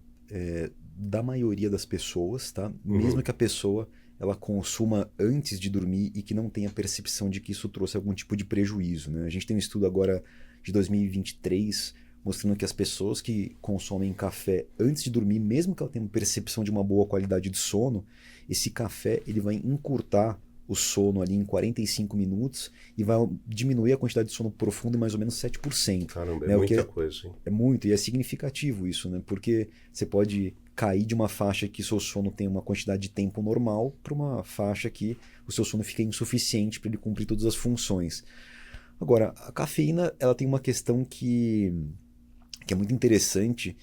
da maioria das pessoas, tá? Mesmo Uhum. que a pessoa ela consuma antes de dormir e que não tenha percepção de que isso trouxe algum tipo de prejuízo, né? A gente tem um estudo agora de 2023 mostrando que as pessoas que consomem café antes de dormir, mesmo que ela tenha percepção de uma boa qualidade de sono, esse café ele vai encurtar o sono ali em 45 minutos e vai diminuir a quantidade de sono profundo em mais ou menos 7%, Caramba, é né? O que muita é, coisa, hein? é muito e é significativo isso, né? Porque você pode cair de uma faixa que seu sono tem uma quantidade de tempo normal para uma faixa que o seu sono fica insuficiente para ele cumprir todas as funções. Agora, a cafeína ela tem uma questão que é muito interessante,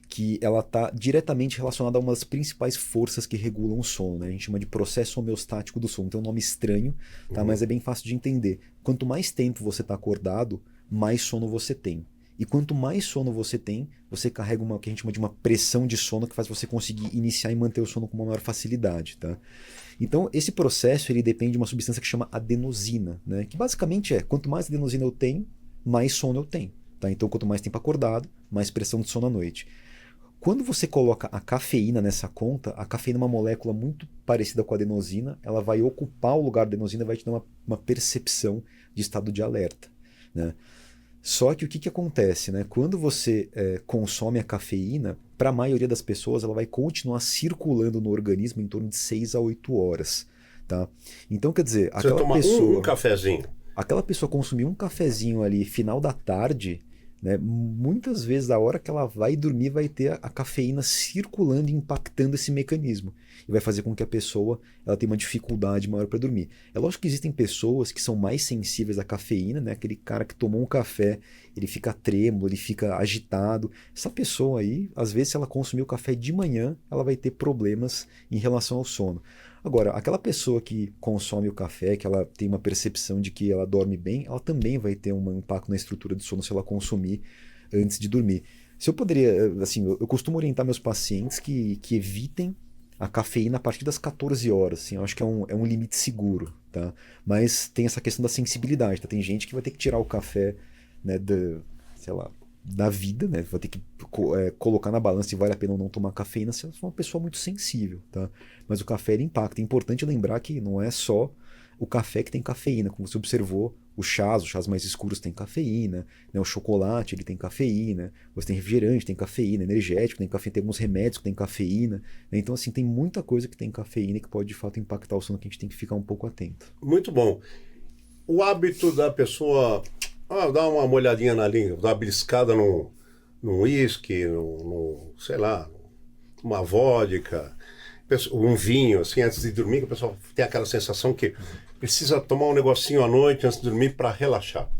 que ela está diretamente relacionada a uma das principais forças que regulam o sono, né? A gente chama de processo homeostático do sono. Tem um nome estranho, tá? Mas Uhum. é bem fácil de entender. Quanto mais tempo você está acordado, mais sono você tem. E quanto mais sono você tem, você carrega uma que a gente chama de uma pressão de sono que faz você conseguir iniciar e manter o sono com uma maior facilidade, tá? Então, esse processo ele depende de uma substância que chama adenosina, né? Que basicamente é, quanto mais adenosina eu tenho, mais sono eu tenho, tá? Então, quanto mais tempo acordado, mais pressão de sono à noite. Quando você coloca a cafeína nessa conta, a cafeína é uma molécula muito parecida com a adenosina, ela vai ocupar o lugar da adenosina e vai te dar uma percepção de estado de alerta, né? Só que o que acontece, né? Quando você consome a cafeína, para a maioria das pessoas, ela vai continuar circulando no organismo em torno de 6 a 8 horas, tá? Então, quer dizer, Você vai tomar um cafezinho. aquela pessoa consumir um cafezinho ali final da tarde, né, muitas vezes a hora que ela vai dormir vai ter a cafeína circulando e impactando esse mecanismo e vai fazer com que a pessoa ela tenha uma dificuldade maior para dormir. É lógico que existem pessoas que são mais sensíveis à cafeína, né? Aquele cara que tomou um café, ele fica trêmulo, ele fica agitado. Essa pessoa aí, às vezes, se ela consumir o café de manhã, ela vai ter problemas em relação ao sono. Agora, aquela pessoa que consome o café, que ela tem uma percepção de que ela dorme bem, ela também vai ter um impacto na estrutura do sono se ela consumir antes de dormir. Se eu poderia, assim, eu costumo orientar meus pacientes que evitem a cafeína a partir das 14 horas, assim, eu acho que é um limite seguro, tá? Mas tem essa questão da sensibilidade, tá? Tem gente que vai ter que tirar o café, né, sei lá, da vida, né? Vai ter que colocar na balança se vale a pena ou não tomar cafeína se ela for uma pessoa muito sensível, tá? Mas o café ele impacta. É importante lembrar que não é só o café que tem cafeína, como você observou, os chás mais escuros têm cafeína, né? O chocolate ele tem cafeína, você tem refrigerante, tem cafeína, energético, tem cafeína, tem alguns remédios que tem cafeína, né? Então assim, tem muita coisa que tem cafeína e que pode de fato impactar o sono que a gente tem que ficar um pouco atento. Muito bom. O hábito da pessoa dar uma molhadinha na língua, dar uma beliscada num uísque, sei lá, uma vodka, um vinho, assim, antes de dormir, que o pessoal tem aquela sensação que precisa tomar um negocinho à noite antes de dormir para relaxar.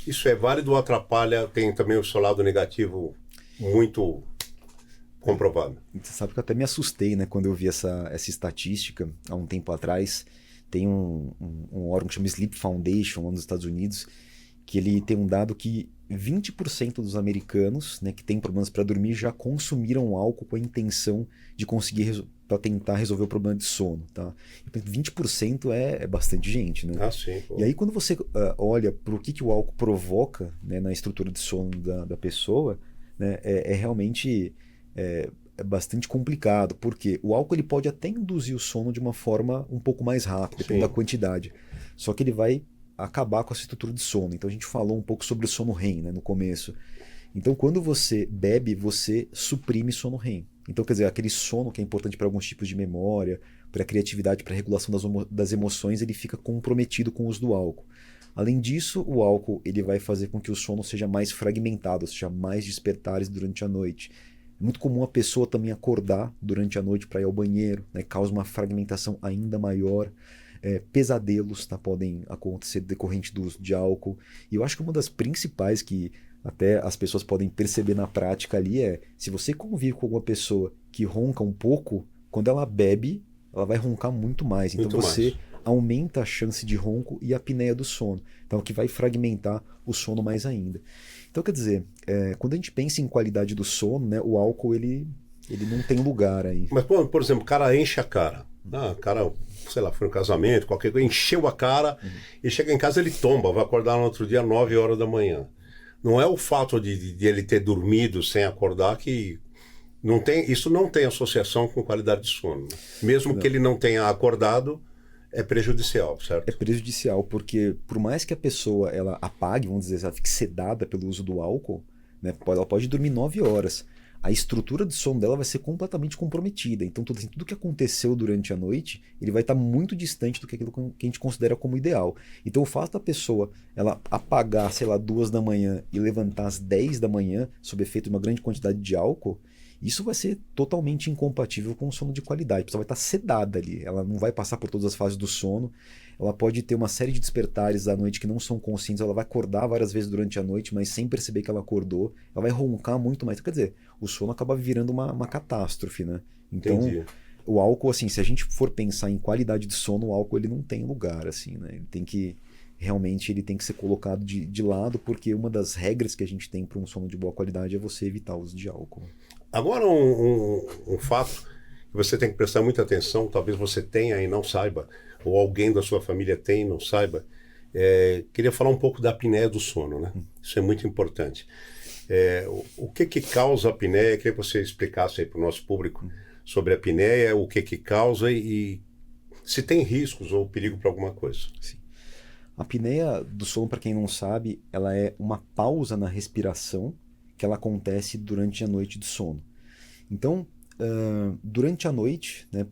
Isso é válido ou atrapalha? Tem também o seu lado negativo muito comprovado. Você sabe que eu até me assustei, né, quando eu vi essa estatística há um tempo atrás. Tem um órgão que chama Sleep Foundation lá nos Estados Unidos, que ele tem um dado que 20% dos americanos, né, que têm problemas para dormir já consumiram álcool com a intenção de conseguir para tentar resolver o problema de sono, tá? Eu penso, 20% é bastante gente, né? Ah, sim. E aí quando você olha para o que o álcool provoca, né, na estrutura de sono da pessoa, né, realmente é bastante complicado, porque o álcool ele pode até induzir o sono de uma forma um pouco mais rápida, dependendo da Sim. quantidade. Só que ele vai acabar com a estrutura de sono. Então a gente falou um pouco sobre o sono REM, né, no começo. Então quando você bebe, você suprime sono REM. Então quer dizer, aquele sono que é importante para alguns tipos de memória, para a criatividade, para a regulação das emoções, ele fica comprometido com o uso do álcool. Além disso, o álcool ele vai fazer com que o sono seja mais fragmentado, ou seja, mais despertares durante a noite. É muito comum a pessoa também acordar durante a noite para ir ao banheiro, né? Causa uma fragmentação ainda maior. Pesadelos, tá? Podem acontecer decorrente do uso de álcool. E eu acho que uma das principais que até as pessoas podem perceber na prática ali é, se você convive com alguma pessoa que ronca um pouco, quando ela bebe, ela vai roncar muito mais. Então Muito você mais. aumenta a chance de ronco e a apneia do sono. Então, o que vai fragmentar o sono mais ainda. Então, quer dizer, quando a gente pensa em qualidade do sono, né, o álcool Ele não tem lugar aí. Mas, por exemplo, o cara enche a cara. O cara, sei lá, foi no casamento, qualquer coisa, encheu a cara e chega em casa ele tomba, vai acordar no outro dia 9 horas da manhã. Não é o fato de ele ter dormido sem acordar que não tem, isso não tem associação com qualidade de sono. Mesmo Não. que ele não tenha acordado, é prejudicial, certo? É prejudicial, porque por mais que a pessoa ela apague, vamos dizer, ela fique sedada pelo uso do álcool, né, ela pode dormir 9 horas. A estrutura de sono dela vai ser completamente comprometida. Então, tudo que aconteceu durante a noite, ele vai estar muito distante do que aquilo que a gente considera como ideal. Então, o fato da pessoa ela apagar, sei lá, 2 da manhã e levantar às 10 da manhã, sob efeito de uma grande quantidade de álcool, isso vai ser totalmente incompatível com o sono de qualidade. A pessoa vai estar sedada ali, ela não vai passar por todas as fases do sono, ela pode ter uma série de despertares à noite que não são conscientes, ela vai acordar várias vezes durante a noite, mas sem perceber que ela acordou, ela vai roncar muito mais. Quer dizer, o sono acaba virando uma catástrofe, né? Então, Entendi. o álcool, assim, se a gente for pensar em qualidade de sono, o álcool ele não tem lugar, assim, né? Ele tem que... Realmente ele tem que ser colocado de lado, porque uma das regras que a gente tem para um sono de boa qualidade é você evitar o uso de álcool. Agora, um fato que você tem que prestar muita atenção, talvez você tenha e não saiba, ou alguém da sua família tem e não saiba, queria falar um pouco da apneia do sono, né? Isso é muito importante. O que causa a apneia? Queria que você explicasse aí para o nosso público sobre a apneia, o que causa e se tem riscos ou perigo para alguma coisa. Sim. A apneia do sono, para quem não sabe, ela é uma pausa na respiração que ela acontece durante a noite de sono. Então, durante a noite, né,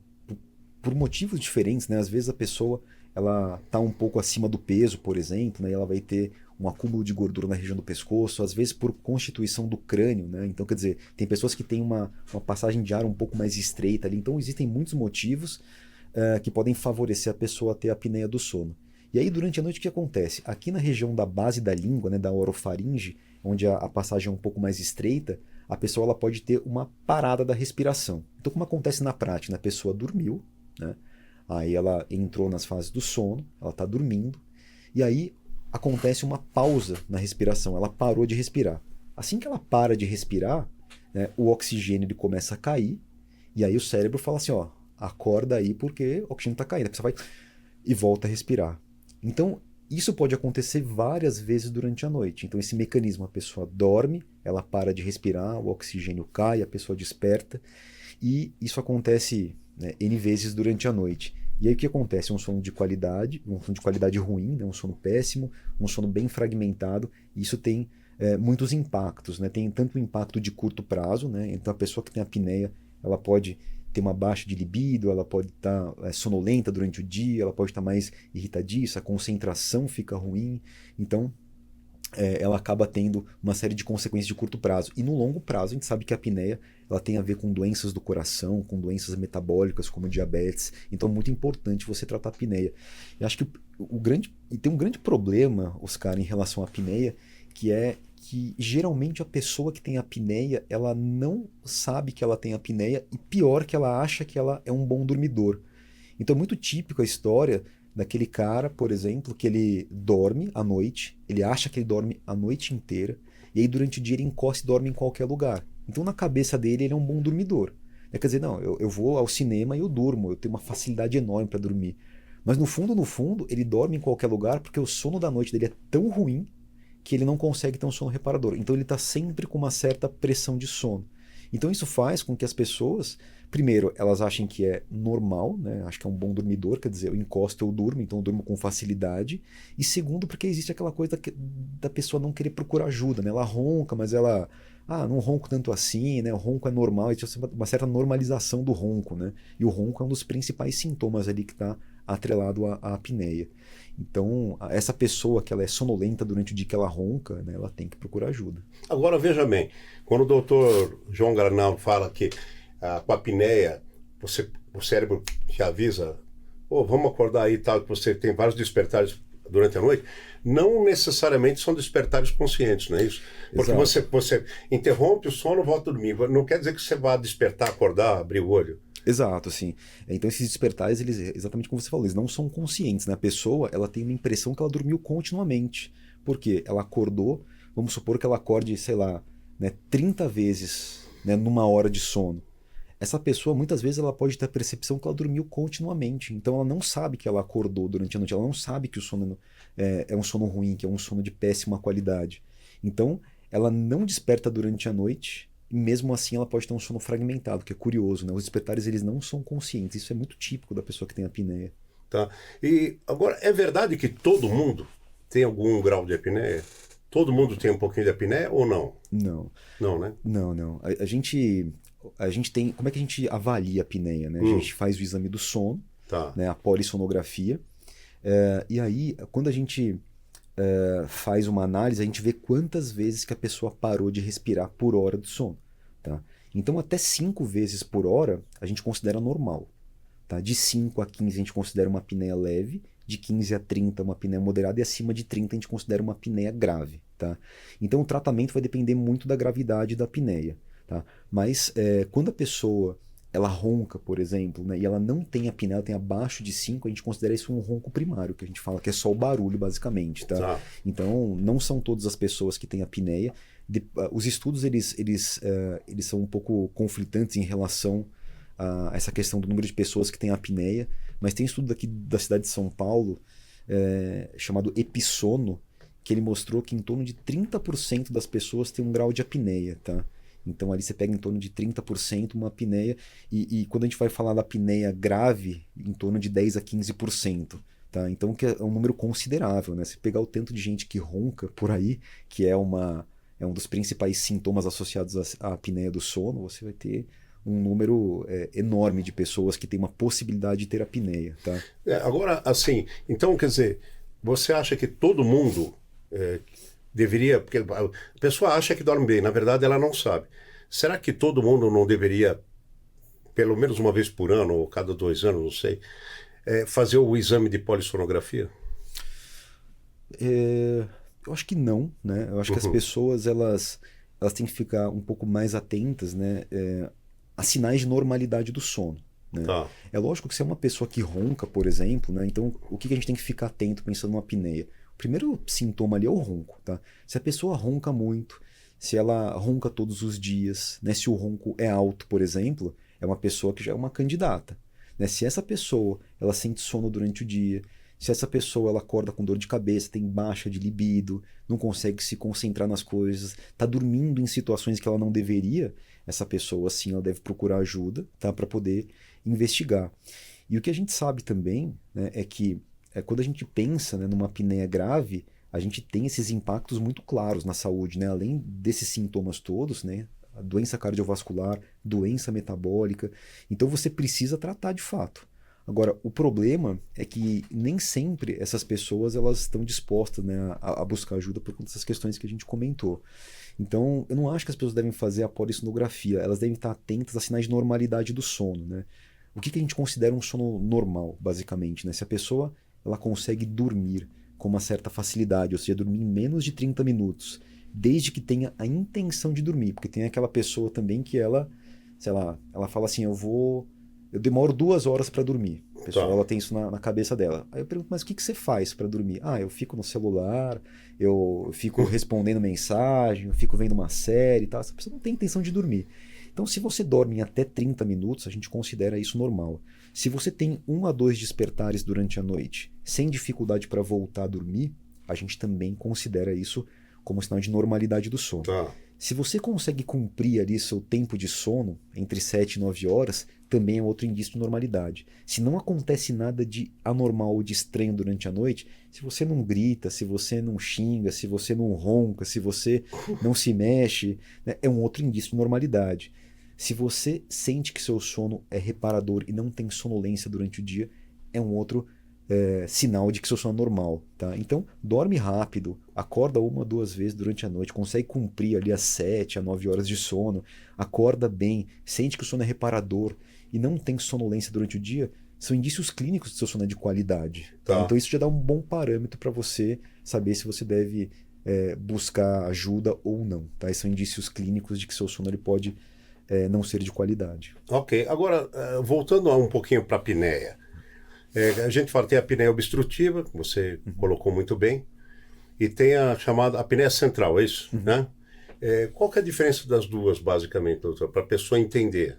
por motivos diferentes, né, às vezes a pessoa ela está um pouco acima do peso, por exemplo, né, e ela vai ter um acúmulo de gordura na região do pescoço, às vezes por constituição do crânio, né? Então, quer dizer, tem pessoas que têm uma passagem de ar um pouco mais estreita ali. Então, existem muitos motivos que podem favorecer a pessoa a ter a apneia do sono. E aí, durante a noite, o que acontece? Aqui na região da base da língua, né, da orofaringe, onde a passagem é um pouco mais estreita, a pessoa ela pode ter uma parada da respiração. Então, como acontece na prática? Né? A pessoa dormiu, né? Aí ela entrou nas fases do sono, ela está dormindo, e aí acontece uma pausa na respiração, ela parou de respirar. Assim que ela para de respirar, né, o oxigênio ele começa a cair, e aí o cérebro fala assim, ó, acorda aí porque o oxigênio está caindo. A pessoa vai e volta a respirar. Então, isso pode acontecer várias vezes durante a noite. Então, esse mecanismo, a pessoa dorme, ela para de respirar, o oxigênio cai, a pessoa desperta, e isso acontece, né, N vezes durante a noite. E aí o que acontece? Um sono de qualidade ruim, né, um sono péssimo, um sono bem fragmentado, e isso tem muitos impactos, né? Tem tanto o impacto de curto prazo, né? Então, a pessoa que tem apneia, ela pode ter uma baixa de libido, ela pode estar sonolenta durante o dia, ela pode estar mais irritadiça, a concentração fica ruim. Então, ela acaba tendo uma série de consequências de curto prazo. E no longo prazo, a gente sabe que a apneia ela tem a ver com doenças do coração, com doenças metabólicas, como diabetes. Então, é muito importante você tratar a apneia. Eu acho que tem um grande problema, Oscar, em relação à apneia, que é que geralmente a pessoa que tem apneia, ela não sabe que ela tem apneia e pior que ela acha que ela é um bom dormidor. Então é muito típico a história daquele cara, por exemplo, que ele dorme à noite, ele acha que ele dorme a noite inteira e aí durante o dia ele encosta e dorme em qualquer lugar. Então na cabeça dele ele é um bom dormidor. Quer dizer, não, eu vou ao cinema e eu durmo, eu tenho uma facilidade enorme para dormir. Mas no fundo, ele dorme em qualquer lugar porque o sono da noite dele é tão ruim que ele não consegue ter um sono reparador. Então ele está sempre com uma certa pressão de sono. Então isso faz com que as pessoas, primeiro, elas achem que é normal, né? Acho que é um bom dormidor, quer dizer, eu encosto, eu durmo, então eu durmo com facilidade. E segundo, porque existe aquela coisa da pessoa não querer procurar ajuda, né? Ela ronca, mas ela... não ronco tanto assim, né? O ronco é normal, existe uma certa normalização do ronco, né? E o ronco é um dos principais sintomas ali que está atrelado à apneia. Então, essa pessoa que ela é sonolenta durante o dia que ela ronca, né, ela tem que procurar ajuda. Agora, veja bem, quando o doutor João Granal fala que com a apneia, o cérebro te avisa, vamos acordar aí e tal, que você tem vários despertares durante a noite, não necessariamente são despertares conscientes, não é isso? Porque você interrompe o sono e volta a dormir. Não quer dizer que você vá despertar, acordar, abrir o olho. Exato, sim. Então esses despertares, eles, exatamente como você falou, eles não são conscientes, né? A pessoa, ela tem uma impressão que ela dormiu continuamente. Por quê? Ela acordou, vamos supor que ela acorde, sei lá, né, 30 vezes, né, numa hora de sono. essa pessoa muitas vezes ela pode ter a percepção que ela dormiu continuamente, então ela não sabe que ela acordou durante a noite, ela não sabe que o sono é um sono ruim, que é um sono de péssima qualidade. Então ela não desperta durante a noite e mesmo assim ela pode ter um sono fragmentado, que é curioso, né? Os despertares eles não são conscientes, isso é muito típico da pessoa que tem apneia. Tá? E agora, é verdade que todo mundo tem algum grau de apneia? Todo mundo tem um pouquinho de apneia ou não? Não, Não, né? não. A gente tem. Como é que a gente avalia a apneia, né? A gente faz o exame do sono, Tá. né? A polissonografia. E aí, quando a gente faz uma análise, a gente vê quantas vezes que a pessoa parou de respirar por hora do sono, tá? Então, até 5 vezes por hora, a gente considera normal, tá? De 5 a 15 a gente considera uma apneia leve, de 15 a 30 uma apneia moderada e acima de 30 a gente considera uma apneia grave, tá? Então, o tratamento vai depender muito da gravidade da apneia, tá? Mas quando a pessoa ela ronca, por exemplo, né, e ela não tem apneia, ela tem abaixo de 5, a gente considera isso um ronco primário, que a gente fala que é só o barulho, basicamente, tá? Tá. Então, não são todas as pessoas que têm apneia. Os estudos, eles são um pouco conflitantes em relação a essa questão do número de pessoas que têm apneia, mas tem estudo aqui da cidade de São Paulo, chamado Epissono, que ele mostrou que em torno de 30% das pessoas têm um grau de apneia, tá? Então ali você pega em torno de 30% uma apneia, e quando a gente vai falar da apneia grave, em torno de 10 a 15%. Tá? Então que é um número considerável, né? Se pegar o tanto de gente que ronca por aí, que é um dos principais sintomas associados à apneia do sono, você vai ter um número enorme de pessoas que têm uma possibilidade de ter apneia. Tá? Agora, assim, então, quer dizer, você acha que todo mundo deveria... Porque a pessoa acha que dorme bem, na verdade ela não sabe. Será que todo mundo não deveria, pelo menos uma vez por ano, ou cada 2 anos, não sei, fazer o exame de polissonografia? Eu acho que não, né? Eu acho que as pessoas elas têm que ficar um pouco mais atentas, né, a sinais de normalidade do sono. Né? Tá. É lógico que se é uma pessoa que ronca, por exemplo, né, então o que a gente tem que ficar atento pensando numa apneia? O primeiro sintoma ali é o ronco. Tá? Se a pessoa ronca muito, se ela ronca todos os dias, né, se o ronco é alto, por exemplo, é uma pessoa que já é uma candidata. Né? Se essa pessoa ela sente sono durante o dia, se essa pessoa ela acorda com dor de cabeça, tem baixa de libido, não consegue se concentrar nas coisas, está dormindo em situações que ela não deveria, essa pessoa sim ela deve procurar ajuda, tá, para poder investigar. E o que a gente sabe também, né, é que quando a gente pensa, né, numa apneia grave, a gente tem esses impactos muito claros na saúde, né? Além desses sintomas todos, né? A doença cardiovascular, doença metabólica. Então você precisa tratar de fato. Agora, o problema é que nem sempre essas pessoas elas estão dispostas, né, a buscar ajuda por conta dessas questões que a gente comentou. Então, eu não acho que as pessoas devem fazer a polissonografia, elas devem estar atentas a sinais de normalidade do sono. Né? O que a gente considera um sono normal, basicamente? Né? Se a pessoa ela consegue dormir com uma certa facilidade, ou seja, dormir em menos de 30 minutos, desde que tenha a intenção de dormir, porque tem aquela pessoa também que ela, sei lá, ela fala assim, eu demoro 2 horas para dormir. A pessoa ela tem isso na cabeça dela. Aí eu pergunto, mas o que você faz para dormir? Ah, eu fico no celular, eu fico respondendo mensagem, eu fico vendo uma série e tal. Essa pessoa não tem intenção de dormir. Então, se você dorme em até 30 minutos, a gente considera isso normal. Se você tem 1 a 2 despertares durante a noite, sem dificuldade para voltar a dormir, a gente também considera isso como sinal de normalidade do sono. Tá. Se você consegue cumprir ali seu tempo de sono, entre 7 e 9 horas, também é outro indício de normalidade. Se não acontece nada de anormal ou de estranho durante a noite, se você não grita, se você não xinga, se você não ronca, se você não se mexe, né, é um outro indício de normalidade. Se você sente que seu sono é reparador e não tem sonolência durante o dia, é um outro sinal de que seu sono é normal. Tá? Então, dorme rápido, acorda 1 ou 2 vezes durante a noite, consegue cumprir ali as 7 a 9 horas de sono, acorda bem, sente que o sono é reparador e não tem sonolência durante o dia, são indícios clínicos de seu sono é de qualidade. Tá? Então, isso já dá um bom parâmetro para você saber se você deve buscar ajuda ou não. Tá? Esses são indícios clínicos de que seu sono ele pode não ser de qualidade. Ok. Agora, voltando um pouquinho para a apneia. A gente fala, tem a apneia obstrutiva, que você colocou muito bem, e tem a chamada apneia central, é isso? Né? Qual que é a diferença das duas, basicamente, doutor, para a pessoa entender?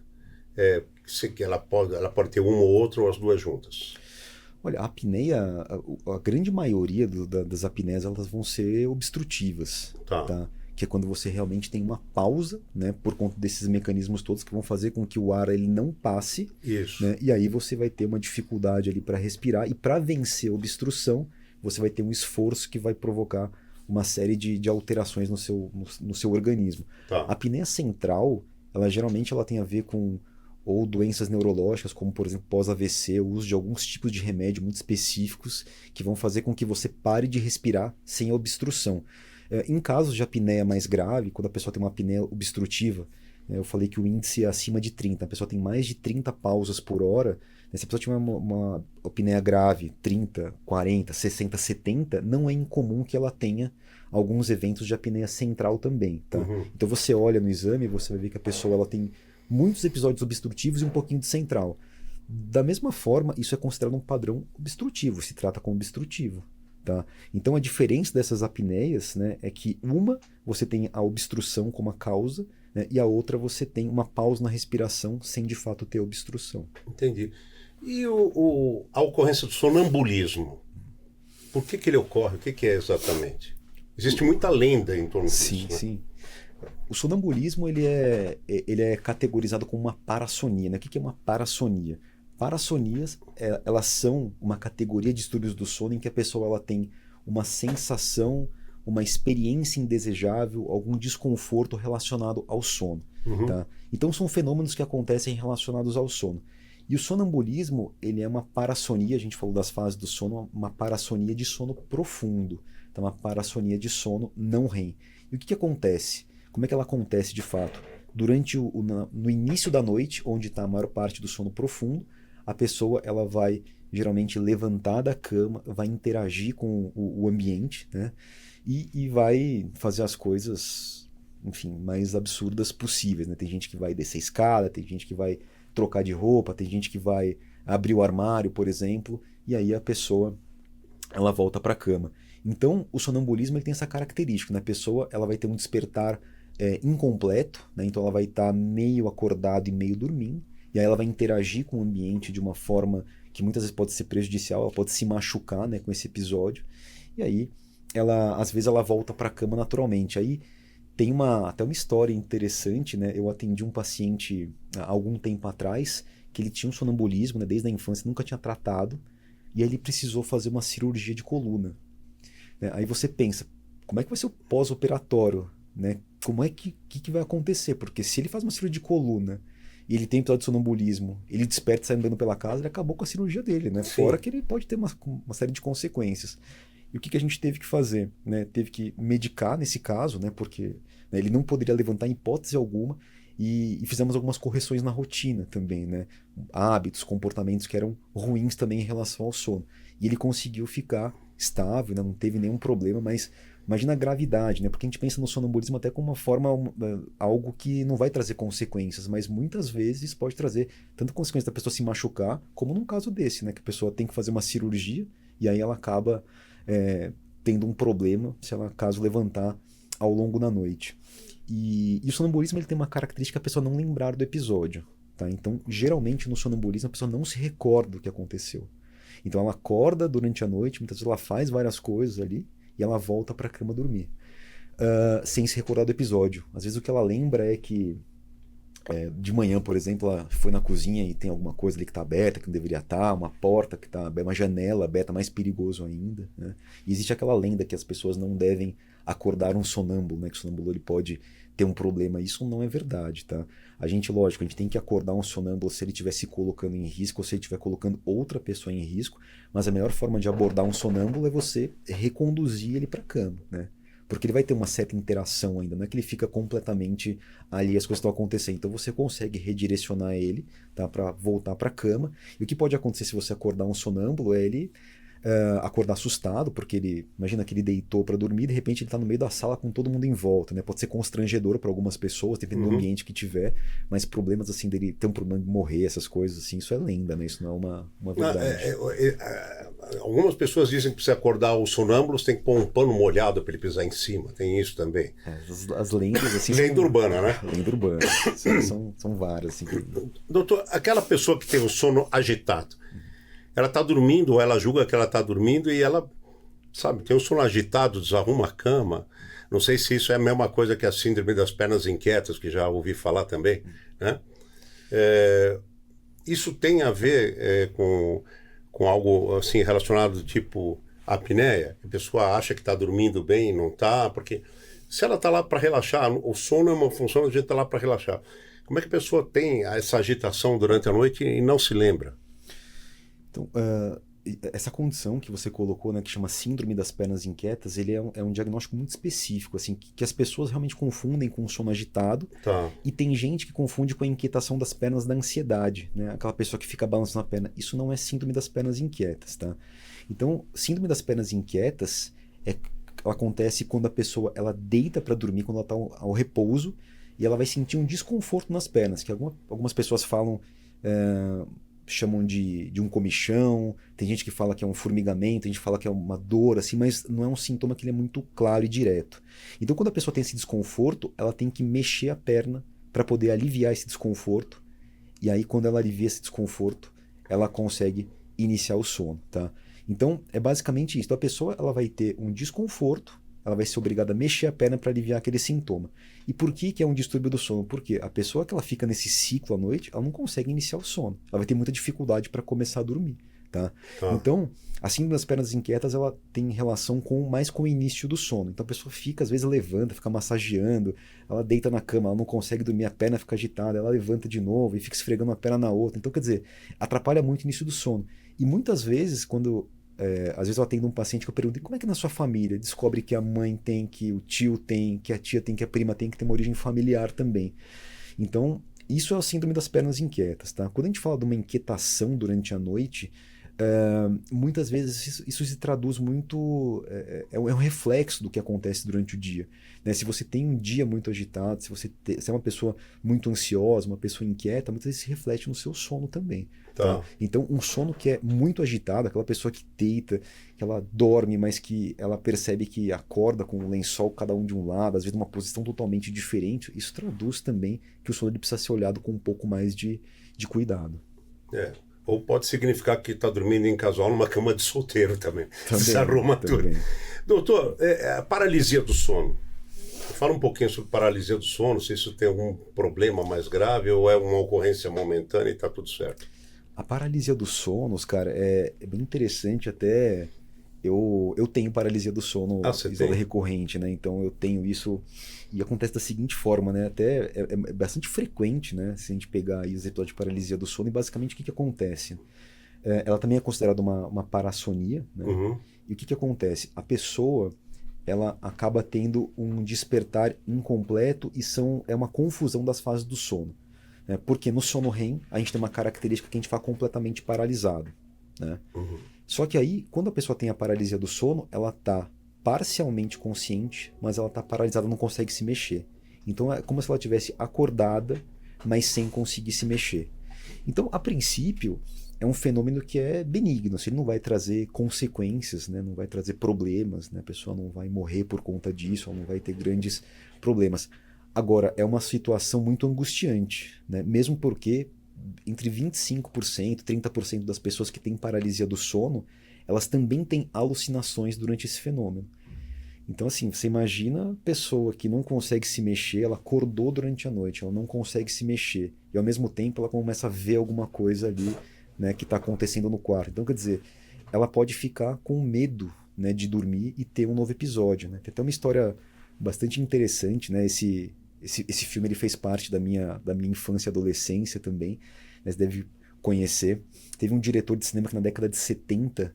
que ela pode ter uma ou outra ou as duas juntas? Olha, a apneia, a grande maioria das apneias, elas vão ser obstrutivas, tá? Que é quando você realmente tem uma pausa, né, por conta desses mecanismos todos que vão fazer com que o ar ele não passe. Isso. Né, e aí você vai ter uma dificuldade ali para respirar, e para vencer a obstrução, você vai ter um esforço que vai provocar uma série de alterações no seu organismo. Tá. A apneia central, ela geralmente tem a ver com ou doenças neurológicas, como por exemplo pós-AVC, o uso de alguns tipos de remédio muito específicos que vão fazer com que você pare de respirar sem obstrução. Em casos de apneia mais grave, quando a pessoa tem uma apneia obstrutiva, eu falei que o índice é acima de 30, a pessoa tem mais de 30 pausas por hora, né? Se a pessoa tiver uma apneia grave, 30, 40, 60, 70, não é incomum que ela tenha alguns eventos de apneia central também. Tá? Uhum. Então você olha no exame, você vai ver que a pessoa ela tem muitos episódios obstrutivos e um pouquinho de central. Da mesma forma, isso é considerado um padrão obstrutivo, se trata como obstrutivo. Tá? Então a diferença dessas apneias, né, é que uma você tem a obstrução como a causa, né, e a outra você tem uma pausa na respiração sem de fato ter obstrução. Entendi. E a ocorrência do sonambulismo? Por que ele ocorre? O que é exatamente? Existe muita lenda em torno disso. Sim, né? sim. O sonambulismo ele é categorizado como uma parassonia. Né? O que é uma parassonia? Parassonias, elas são uma categoria de distúrbios do sono em que a pessoa ela tem uma sensação, uma experiência indesejável, algum desconforto relacionado ao sono. Uhum. Tá? Então são fenômenos que acontecem relacionados ao sono. E o sonambulismo, ele é uma parassonia, a gente falou das fases do sono, uma parassonia de sono profundo. Então uma parassonia de sono não REM. E o que acontece? Como é que ela acontece de fato? Durante no início da noite, onde está a maior parte do sono profundo, a pessoa ela vai geralmente levantar da cama, vai interagir com o ambiente, né? E vai fazer as coisas, enfim, mais absurdas possíveis, né? Tem gente que vai descer escada, tem gente que vai trocar de roupa, tem gente que vai abrir o armário, por exemplo, e aí a pessoa ela volta para a cama. Então, o sonambulismo ele tem essa característica, né? A pessoa ela vai ter um despertar incompleto, né? Então ela vai estar meio acordado e meio dormindo, e aí ela vai interagir com o ambiente de uma forma que muitas vezes pode ser prejudicial, ela pode se machucar, né, com esse episódio, e aí às vezes ela volta para a cama naturalmente. Aí tem até uma história interessante, né? Eu atendi um paciente há algum tempo atrás que ele tinha um sonambulismo, né, desde a infância, nunca tinha tratado, e aí ele precisou fazer uma cirurgia de coluna. Né? Aí você pensa, como é que vai ser o pós-operatório? Né? Como é que vai acontecer? Porque se ele faz uma cirurgia de coluna e ele tem episódio de sonambulismo, ele desperta e sai andando pela casa, ele acabou com a cirurgia dele, né? Fora que ele pode ter uma série de consequências. E o que a gente teve que fazer? Né? Teve que medicar nesse caso, né? Porque né, ele não poderia levantar em hipótese alguma, e fizemos algumas correções na rotina também, né? Hábitos, comportamentos que eram ruins também em relação ao sono. E ele conseguiu ficar estável, né? Não teve nenhum problema, mas imagina a gravidade, né? Porque a gente pensa no sonambulismo até como uma forma, algo que não vai trazer consequências, mas muitas vezes pode trazer tanto consequência da pessoa se machucar, como num caso desse, né? Que a pessoa tem que fazer uma cirurgia e aí ela acaba tendo um problema se ela caso levantar ao longo da noite. E o sonambulismo ele tem uma característica a pessoa não lembrar do episódio. Tá? Então, geralmente no sonambulismo a pessoa não se recorda do que aconteceu. Então ela acorda durante a noite, muitas vezes ela faz várias coisas ali, e ela volta para a cama dormir, sem se recordar do episódio. Às vezes o que ela lembra é que de manhã, por exemplo, ela foi na cozinha e tem alguma coisa ali que está aberta, que não deveria estar, uma porta que está aberta, uma janela aberta, mais perigoso ainda. Né? E existe aquela lenda que as pessoas não devem acordar um sonâmbulo, né? Que o sonâmbulo ele pode ter um problema. Isso não é verdade, tá? A gente, lógico, a gente tem que acordar um sonâmbulo se ele estiver se colocando em risco ou se ele estiver colocando outra pessoa em risco, mas a melhor forma de abordar um sonâmbulo é você reconduzir ele para a cama, né? Porque ele vai ter uma certa interação ainda, não é que ele fica completamente ali, as coisas estão acontecendo. Então você consegue redirecionar ele, tá, para voltar para a cama. E o que pode acontecer se você acordar um sonâmbulo é ele acordar assustado, porque ele, imagina que ele deitou para dormir, de repente ele está no meio da sala com todo mundo em volta, né? Pode ser constrangedor para algumas pessoas, dependendo do ambiente que tiver, mas problemas assim dele ter um problema de morrer, essas coisas assim, isso é lenda, né? Isso não é uma verdade. Algumas pessoas dizem que precisa acordar os sonâmbulos, tem que pôr um pano molhado para ele pisar em cima. Tem isso também. As lendas, assim... Lenda urbana, né? Lenda urbana. São várias, assim. Doutor, aquela pessoa que tem o sono agitado, ela está dormindo, ou ela julga que ela está dormindo e ela, sabe, tem o sono agitado, desarruma a cama. Não sei se isso é a mesma coisa que a síndrome das pernas inquietas, que já ouvi falar também, né? Isso tem a ver com algo assim relacionado tipo apneia? A pessoa acha que está dormindo bem e não está, porque se ela está lá para relaxar, o sono é uma função, a gente está lá para relaxar. Como é que a pessoa tem essa agitação durante a noite e não se lembra? Então, essa condição que você colocou, né, que chama síndrome das pernas inquietas, ele é um diagnóstico muito específico, assim, que as pessoas realmente confundem com o sono agitado. Tá. E tem gente que confunde com a inquietação das pernas da ansiedade, né? Aquela pessoa que fica balançando a perna. Isso não é síndrome das pernas inquietas, tá? Então, síndrome das pernas inquietas ela acontece quando a pessoa ela deita para dormir, quando ela está ao repouso, e ela vai sentir um desconforto nas pernas, que algumas pessoas falam... chamam de um comichão, tem gente que fala que é um formigamento, tem gente que fala que é uma dor, assim, mas não é um sintoma que ele é muito claro e direto. Então, quando a pessoa tem esse desconforto, ela tem que mexer a perna para poder aliviar esse desconforto, e aí quando ela alivia esse desconforto, ela consegue iniciar o sono, tá? Então, é basicamente isso. Então, a pessoa ela vai ter um desconforto, ela vai ser obrigada a mexer a perna para aliviar aquele sintoma. E por que é um distúrbio do sono? Porque a pessoa que ela fica nesse ciclo à noite, ela não consegue iniciar o sono. Ela vai ter muita dificuldade para começar a dormir, tá? Então, a síndrome das pernas inquietas, ela tem relação mais com o início do sono. Então, a pessoa fica, às vezes, levanta, fica massageando, ela deita na cama, ela não consegue dormir, a perna fica agitada, ela levanta de novo e fica esfregando uma perna na outra. Então, quer dizer, atrapalha muito o início do sono. E muitas vezes, às vezes eu atendo um paciente que eu pergunto, como é que na sua família descobre que a mãe tem, que o tio tem, que a tia tem, que a prima tem, que tem uma origem familiar também. Então, isso é a síndrome das pernas inquietas, tá? Quando a gente fala de uma inquietação durante a noite, muitas vezes isso se traduz muito... É um reflexo do que acontece durante o dia, né? Se você tem um dia muito agitado, se é uma pessoa muito ansiosa, uma pessoa inquieta, muitas vezes se reflete no seu sono também. Tá? Então, um sono que é muito agitado, aquela pessoa que deita, que ela dorme, mas que ela percebe que acorda com o lençol cada um de um lado, às vezes numa posição totalmente diferente, isso traduz também que o sono ele precisa ser olhado com um pouco mais de cuidado. Ou pode significar que está dormindo em casual numa cama de solteiro também. Se arruma tudo. Doutor, a paralisia do sono. Fala um pouquinho sobre paralisia do sono, se isso tem algum problema mais grave ou é uma ocorrência momentânea e está tudo certo. A paralisia do sono, cara, é bem interessante até... Eu tenho paralisia do sono recorrente, né? Então eu tenho isso e acontece da seguinte forma, né? Até é bastante frequente, né? Se a gente pegar aí os episódios de paralisia do sono, e basicamente o que acontece? Ela também é considerada uma parassonia, né? Uhum. E o que acontece? A pessoa, ela acaba tendo um despertar incompleto e é uma confusão das fases do sono. Né? Porque no sono REM, a gente tem uma característica que a gente fica completamente paralisado, né? Uhum. Só que aí, quando a pessoa tem a paralisia do sono, ela está parcialmente consciente, mas ela está paralisada, não consegue se mexer. Então é como se ela estivesse acordada, mas sem conseguir se mexer. Então, a princípio, é um fenômeno que é benigno, assim, ele não vai trazer consequências, né? Não vai trazer problemas, né? A pessoa não vai morrer por conta disso, ela não vai ter grandes problemas. Agora, é uma situação muito angustiante, né? Mesmo porque entre 25% e 30% das pessoas que têm paralisia do sono, elas também têm alucinações durante esse fenômeno. Então, assim, você imagina a pessoa que não consegue se mexer, ela acordou durante a noite, ela não consegue se mexer, e ao mesmo tempo ela começa a ver alguma coisa ali, né, que está acontecendo no quarto. Então, quer dizer, ela pode ficar com medo, né, de dormir e ter um novo episódio, né? Tem até uma história bastante interessante, né? Esse filme ele fez parte da minha infância e adolescência também, né? Você deve conhecer. Teve um diretor de cinema que na década de 70,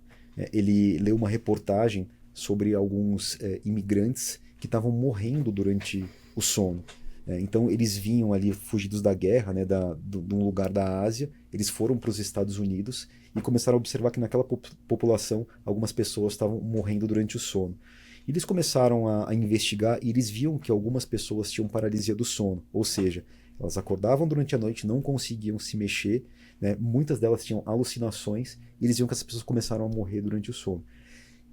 ele leu uma reportagem sobre alguns imigrantes que estavam morrendo durante o sono. Então eles vinham ali fugidos da guerra, né, de um lugar da Ásia, eles foram para os Estados Unidos e começaram a observar que naquela população algumas pessoas estavam morrendo durante o sono. E eles começaram a investigar e eles viam que algumas pessoas tinham paralisia do sono, ou seja, Elas acordavam durante a noite, não conseguiam se mexer, né? Muitas delas tinham alucinações e eles viam que essas pessoas começaram a morrer durante o sono.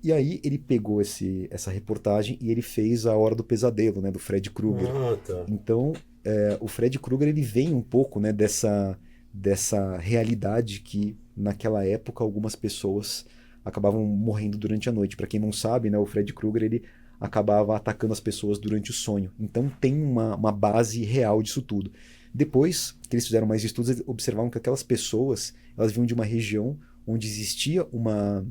E aí ele pegou essa reportagem e ele fez A Hora do Pesadelo, né, do Fred Krueger. Ah, tá. Então, o Fred Krueger ele vem um pouco, né, dessa realidade que naquela época algumas pessoas acabavam morrendo durante a noite. Para quem não sabe, né, o Fred Krueger ele acabava atacando as pessoas durante o sonho. Então tem uma base real disso tudo. Depois que eles fizeram mais estudos, eles observavam que aquelas pessoas elas vinham de uma região onde existia uma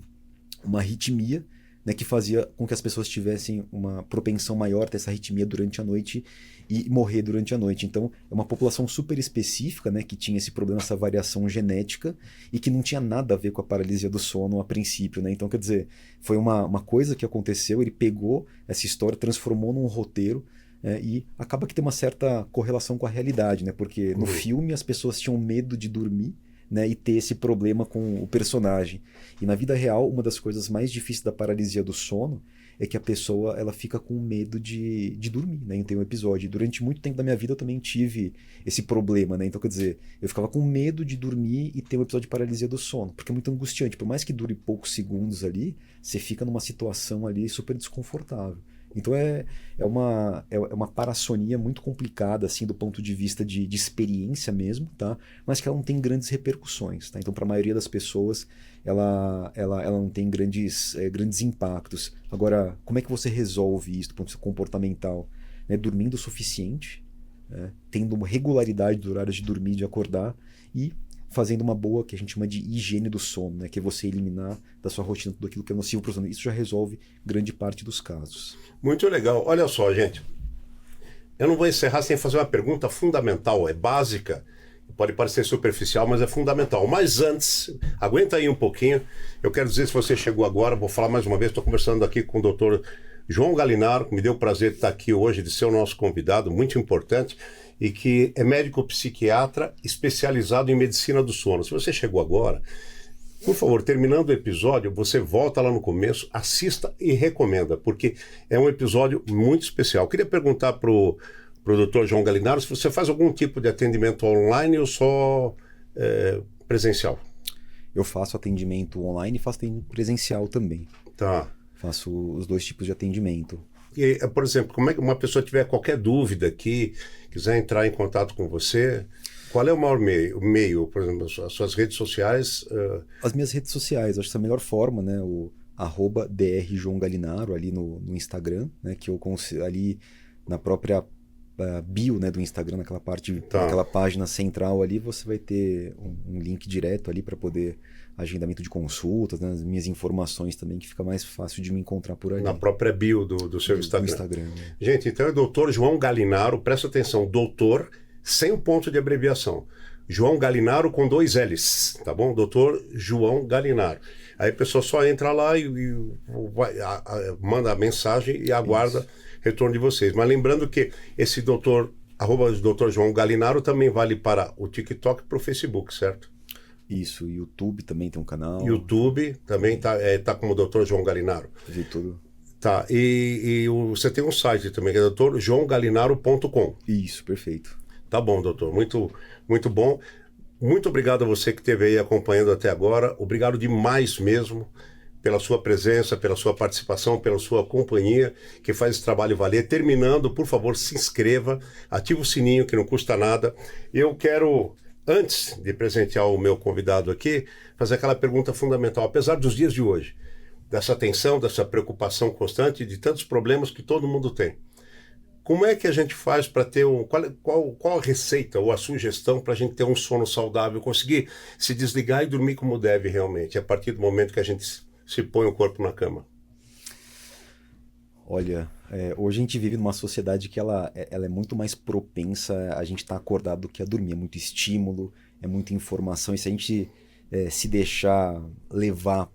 arritmia, né, que fazia com que as pessoas tivessem uma propensão maior a ter essa arritmia durante a noite e morrer durante a noite. Então, é uma população super específica, né, que tinha esse problema, essa variação genética e que não tinha nada a ver com a paralisia do sono a princípio, né? Então, quer dizer, foi uma coisa que aconteceu, ele pegou essa história, transformou num roteiro, e acaba que tem uma certa correlação com a realidade, né? Porque no filme as pessoas tinham medo de dormir, né, e ter esse problema com o personagem. E na vida real, uma das coisas mais difíceis da paralisia do sono é que a pessoa ela fica com medo de dormir, né? Tem um episódio. Durante muito tempo da minha vida eu também tive esse problema, né? Então, quer dizer, eu ficava com medo de dormir e ter um episódio de paralisia do sono, porque é muito angustiante. Por mais que dure poucos segundos ali, você fica numa situação ali super desconfortável. Então é uma parassonia muito complicada, assim, do ponto de vista de experiência mesmo, tá? Mas que ela não tem grandes repercussões, tá? Então, para a maioria das pessoas, ela não tem grandes impactos. Agora, como é que você resolve isso do ponto de vista comportamental? Né? Dormindo o suficiente, né? Tendo uma regularidade dos horários de dormir e de acordar e fazendo uma boa, que a gente chama de higiene do sono, né? Que é você eliminar da sua rotina tudo aquilo que é nocivo para o sono. Isso já resolve grande parte dos casos. Muito legal. Olha só, gente. Eu não vou encerrar sem fazer uma pergunta fundamental, é básica, pode parecer superficial, mas é fundamental. Mas antes, aguenta aí um pouquinho. Eu quero dizer, se você chegou agora, vou falar mais uma vez, estou conversando aqui com o doutor João Galinaro, que me deu o prazer de estar aqui hoje, de ser o nosso convidado, muito importante, e que é médico psiquiatra especializado em medicina do sono. Se você chegou agora, por favor, terminando o episódio, você volta lá no começo, assista e recomenda, porque é um episódio muito especial. Eu queria perguntar para o Dr. João Galinaro se você faz algum tipo de atendimento online ou só presencial. Eu faço atendimento online e faço atendimento presencial também. Tá. Faço os dois tipos de atendimento. E, por exemplo, como é que uma pessoa tiver qualquer dúvida aqui, quiser entrar em contato com você, qual é o maior meio, por exemplo, as suas redes sociais? As minhas redes sociais, acho que essa é a melhor forma, né? O @Dr. João Galinaro ali no Instagram, né? Que eu ali na própria bio, né, do Instagram, naquela parte, naquela página central ali, você vai ter um link direto ali para poder agendamento de consultas, né, as minhas informações também, que fica mais fácil de me encontrar por ali. Na própria bio do seu Instagram. Do Instagram, né? Gente, então é Dr. João Galinaro, presta atenção, doutor, sem o ponto de abreviação. João Galinaro com 2 L's, tá bom? Doutor João Galinaro. Aí a pessoa só entra lá e manda a mensagem e aguarda retorno de vocês. Mas lembrando que esse doutor, @Dr. João Galinaro, também vale para o TikTok e para o Facebook, certo? Isso, YouTube também tem um canal. YouTube também tá como Dr. João Galinaro. Vi tudo. Tá, você tem um site também, que é drjoãogalinaro.com. Isso, perfeito. Tá bom, doutor, muito, muito bom. Muito obrigado a você que esteve aí acompanhando até agora. Obrigado demais mesmo pela sua presença, pela sua participação, pela sua companhia, que faz esse trabalho valer. Terminando, por favor, se inscreva, ative o sininho, que não custa nada. Eu quero, antes de presentear o meu convidado aqui, fazer aquela pergunta fundamental. Apesar dos dias de hoje, dessa tensão, dessa preocupação constante, de tantos problemas que todo mundo tem, como é que a gente faz para ter qual a receita ou a sugestão para a gente ter um sono saudável, conseguir se desligar e dormir como deve realmente, a partir do momento que a gente se põe o corpo na cama? Olha, hoje a gente vive numa sociedade que ela é muito mais propensa a gente estar acordado do que a dormir. É muito estímulo, é muita informação, e se a gente se deixar levar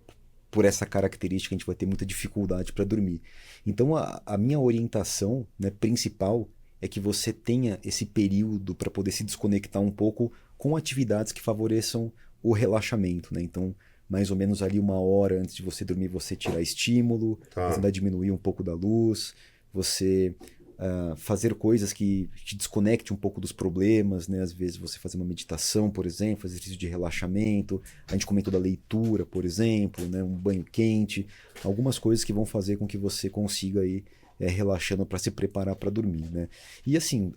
por essa característica, a gente vai ter muita dificuldade para dormir. Então a minha orientação, né, principal é que você tenha esse período para poder se desconectar um pouco com atividades que favoreçam o relaxamento, né? Então, mais ou menos ali 1 hora antes de você dormir, você tirar estímulo, tentar diminuir um pouco da luz, você fazer coisas que te desconecte um pouco dos problemas, né? Às vezes você fazer uma meditação, por exemplo, exercício de relaxamento, a gente comentou da leitura, por exemplo, né? Um banho quente, algumas coisas que vão fazer com que você consiga ir relaxando para se preparar para dormir, né? E assim,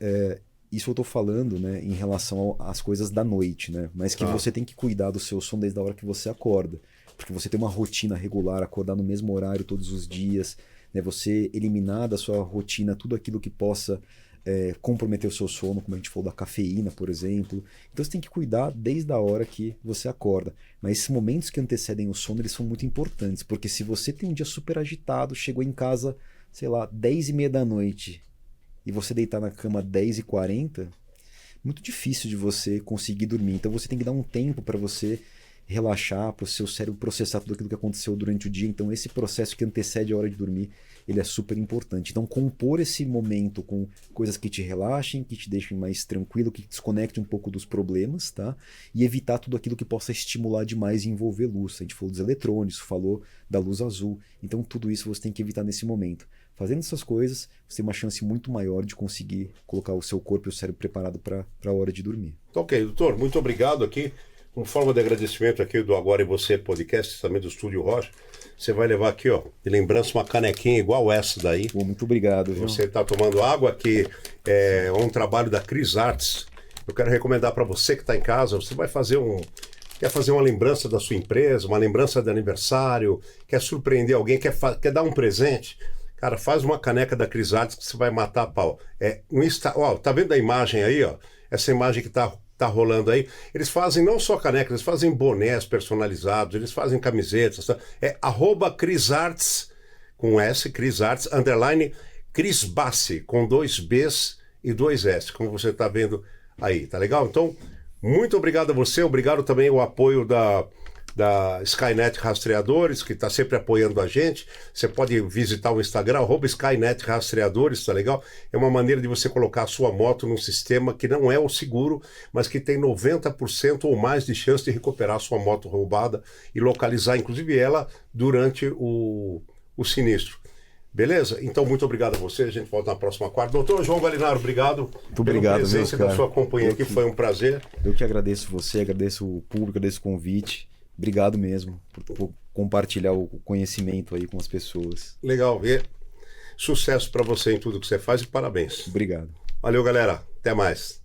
isso eu estou falando, né, em relação às coisas da noite, né? Mas que você tem que cuidar do seu sono desde a hora que você acorda, porque você tem uma rotina regular, acordar no mesmo horário todos os dias, né, você eliminar da sua rotina tudo aquilo que possa comprometer o seu sono, como a gente falou da cafeína, por exemplo. Então você tem que cuidar desde a hora que você acorda. Mas esses momentos que antecedem o sono, eles são muito importantes, porque se você tem um dia super agitado, chegou em casa, sei lá, 10h30 da noite, e você deitar na cama 10h40, muito difícil de você conseguir dormir. Então você tem que dar um tempo para você relaxar, para o seu cérebro processar tudo aquilo que aconteceu durante o dia. Então esse processo que antecede a hora de dormir, ele é super importante. Então compor esse momento com coisas que te relaxem, que te deixem mais tranquilo, que te desconecte um pouco dos problemas, tá? E evitar tudo aquilo que possa estimular demais e envolver luz. A gente falou dos eletrônicos, falou da luz azul. Então tudo isso você tem que evitar nesse momento. Fazendo essas coisas, você tem uma chance muito maior de conseguir colocar o seu corpo e o cérebro preparado para a hora de dormir. Ok, doutor, muito obrigado aqui. Como forma de agradecimento aqui do Agora e Você podcast, também do Estúdio Rocha, você vai levar aqui, ó, de lembrança, uma canequinha igual essa daí. Muito obrigado. Viu? Você está tomando água, que é um trabalho da Cris Arts. Eu quero recomendar para você que está em casa, você vai fazer quer fazer uma lembrança da sua empresa, uma lembrança de aniversário, quer surpreender alguém, quer dar um presente. Cara, faz uma caneca da Cris Arts que você vai matar a pau. Ó, tá vendo a imagem aí, ó? Essa imagem que tá rolando aí. Eles fazem não só canecas, eles fazem bonés personalizados, eles fazem camisetas. Tá? @CrisArts, com S, Cris Arts, _, Cris Bassi, com 2 Bs e 2 S, como você tá vendo aí, tá legal? Então, muito obrigado a você, obrigado também ao apoio da Skynet Rastreadores, que está sempre apoiando a gente. Você pode visitar o Instagram, @Skynet Rastreadores, tá legal? É uma maneira de você colocar a sua moto num sistema que não é o seguro, mas que tem 90% ou mais de chance de recuperar a sua moto roubada e localizar, inclusive, ela durante o sinistro. Beleza? Então, muito obrigado a você. A gente volta na próxima quarta. Doutor João Galinaro, obrigado pela presença da sua companhia aqui. Foi um prazer. Eu que agradeço você, agradeço o público, agradeço o convite. Obrigado mesmo por compartilhar o conhecimento aí com as pessoas. Legal ver. Sucesso para você em tudo que você faz e parabéns. Obrigado. Valeu, galera. Até mais.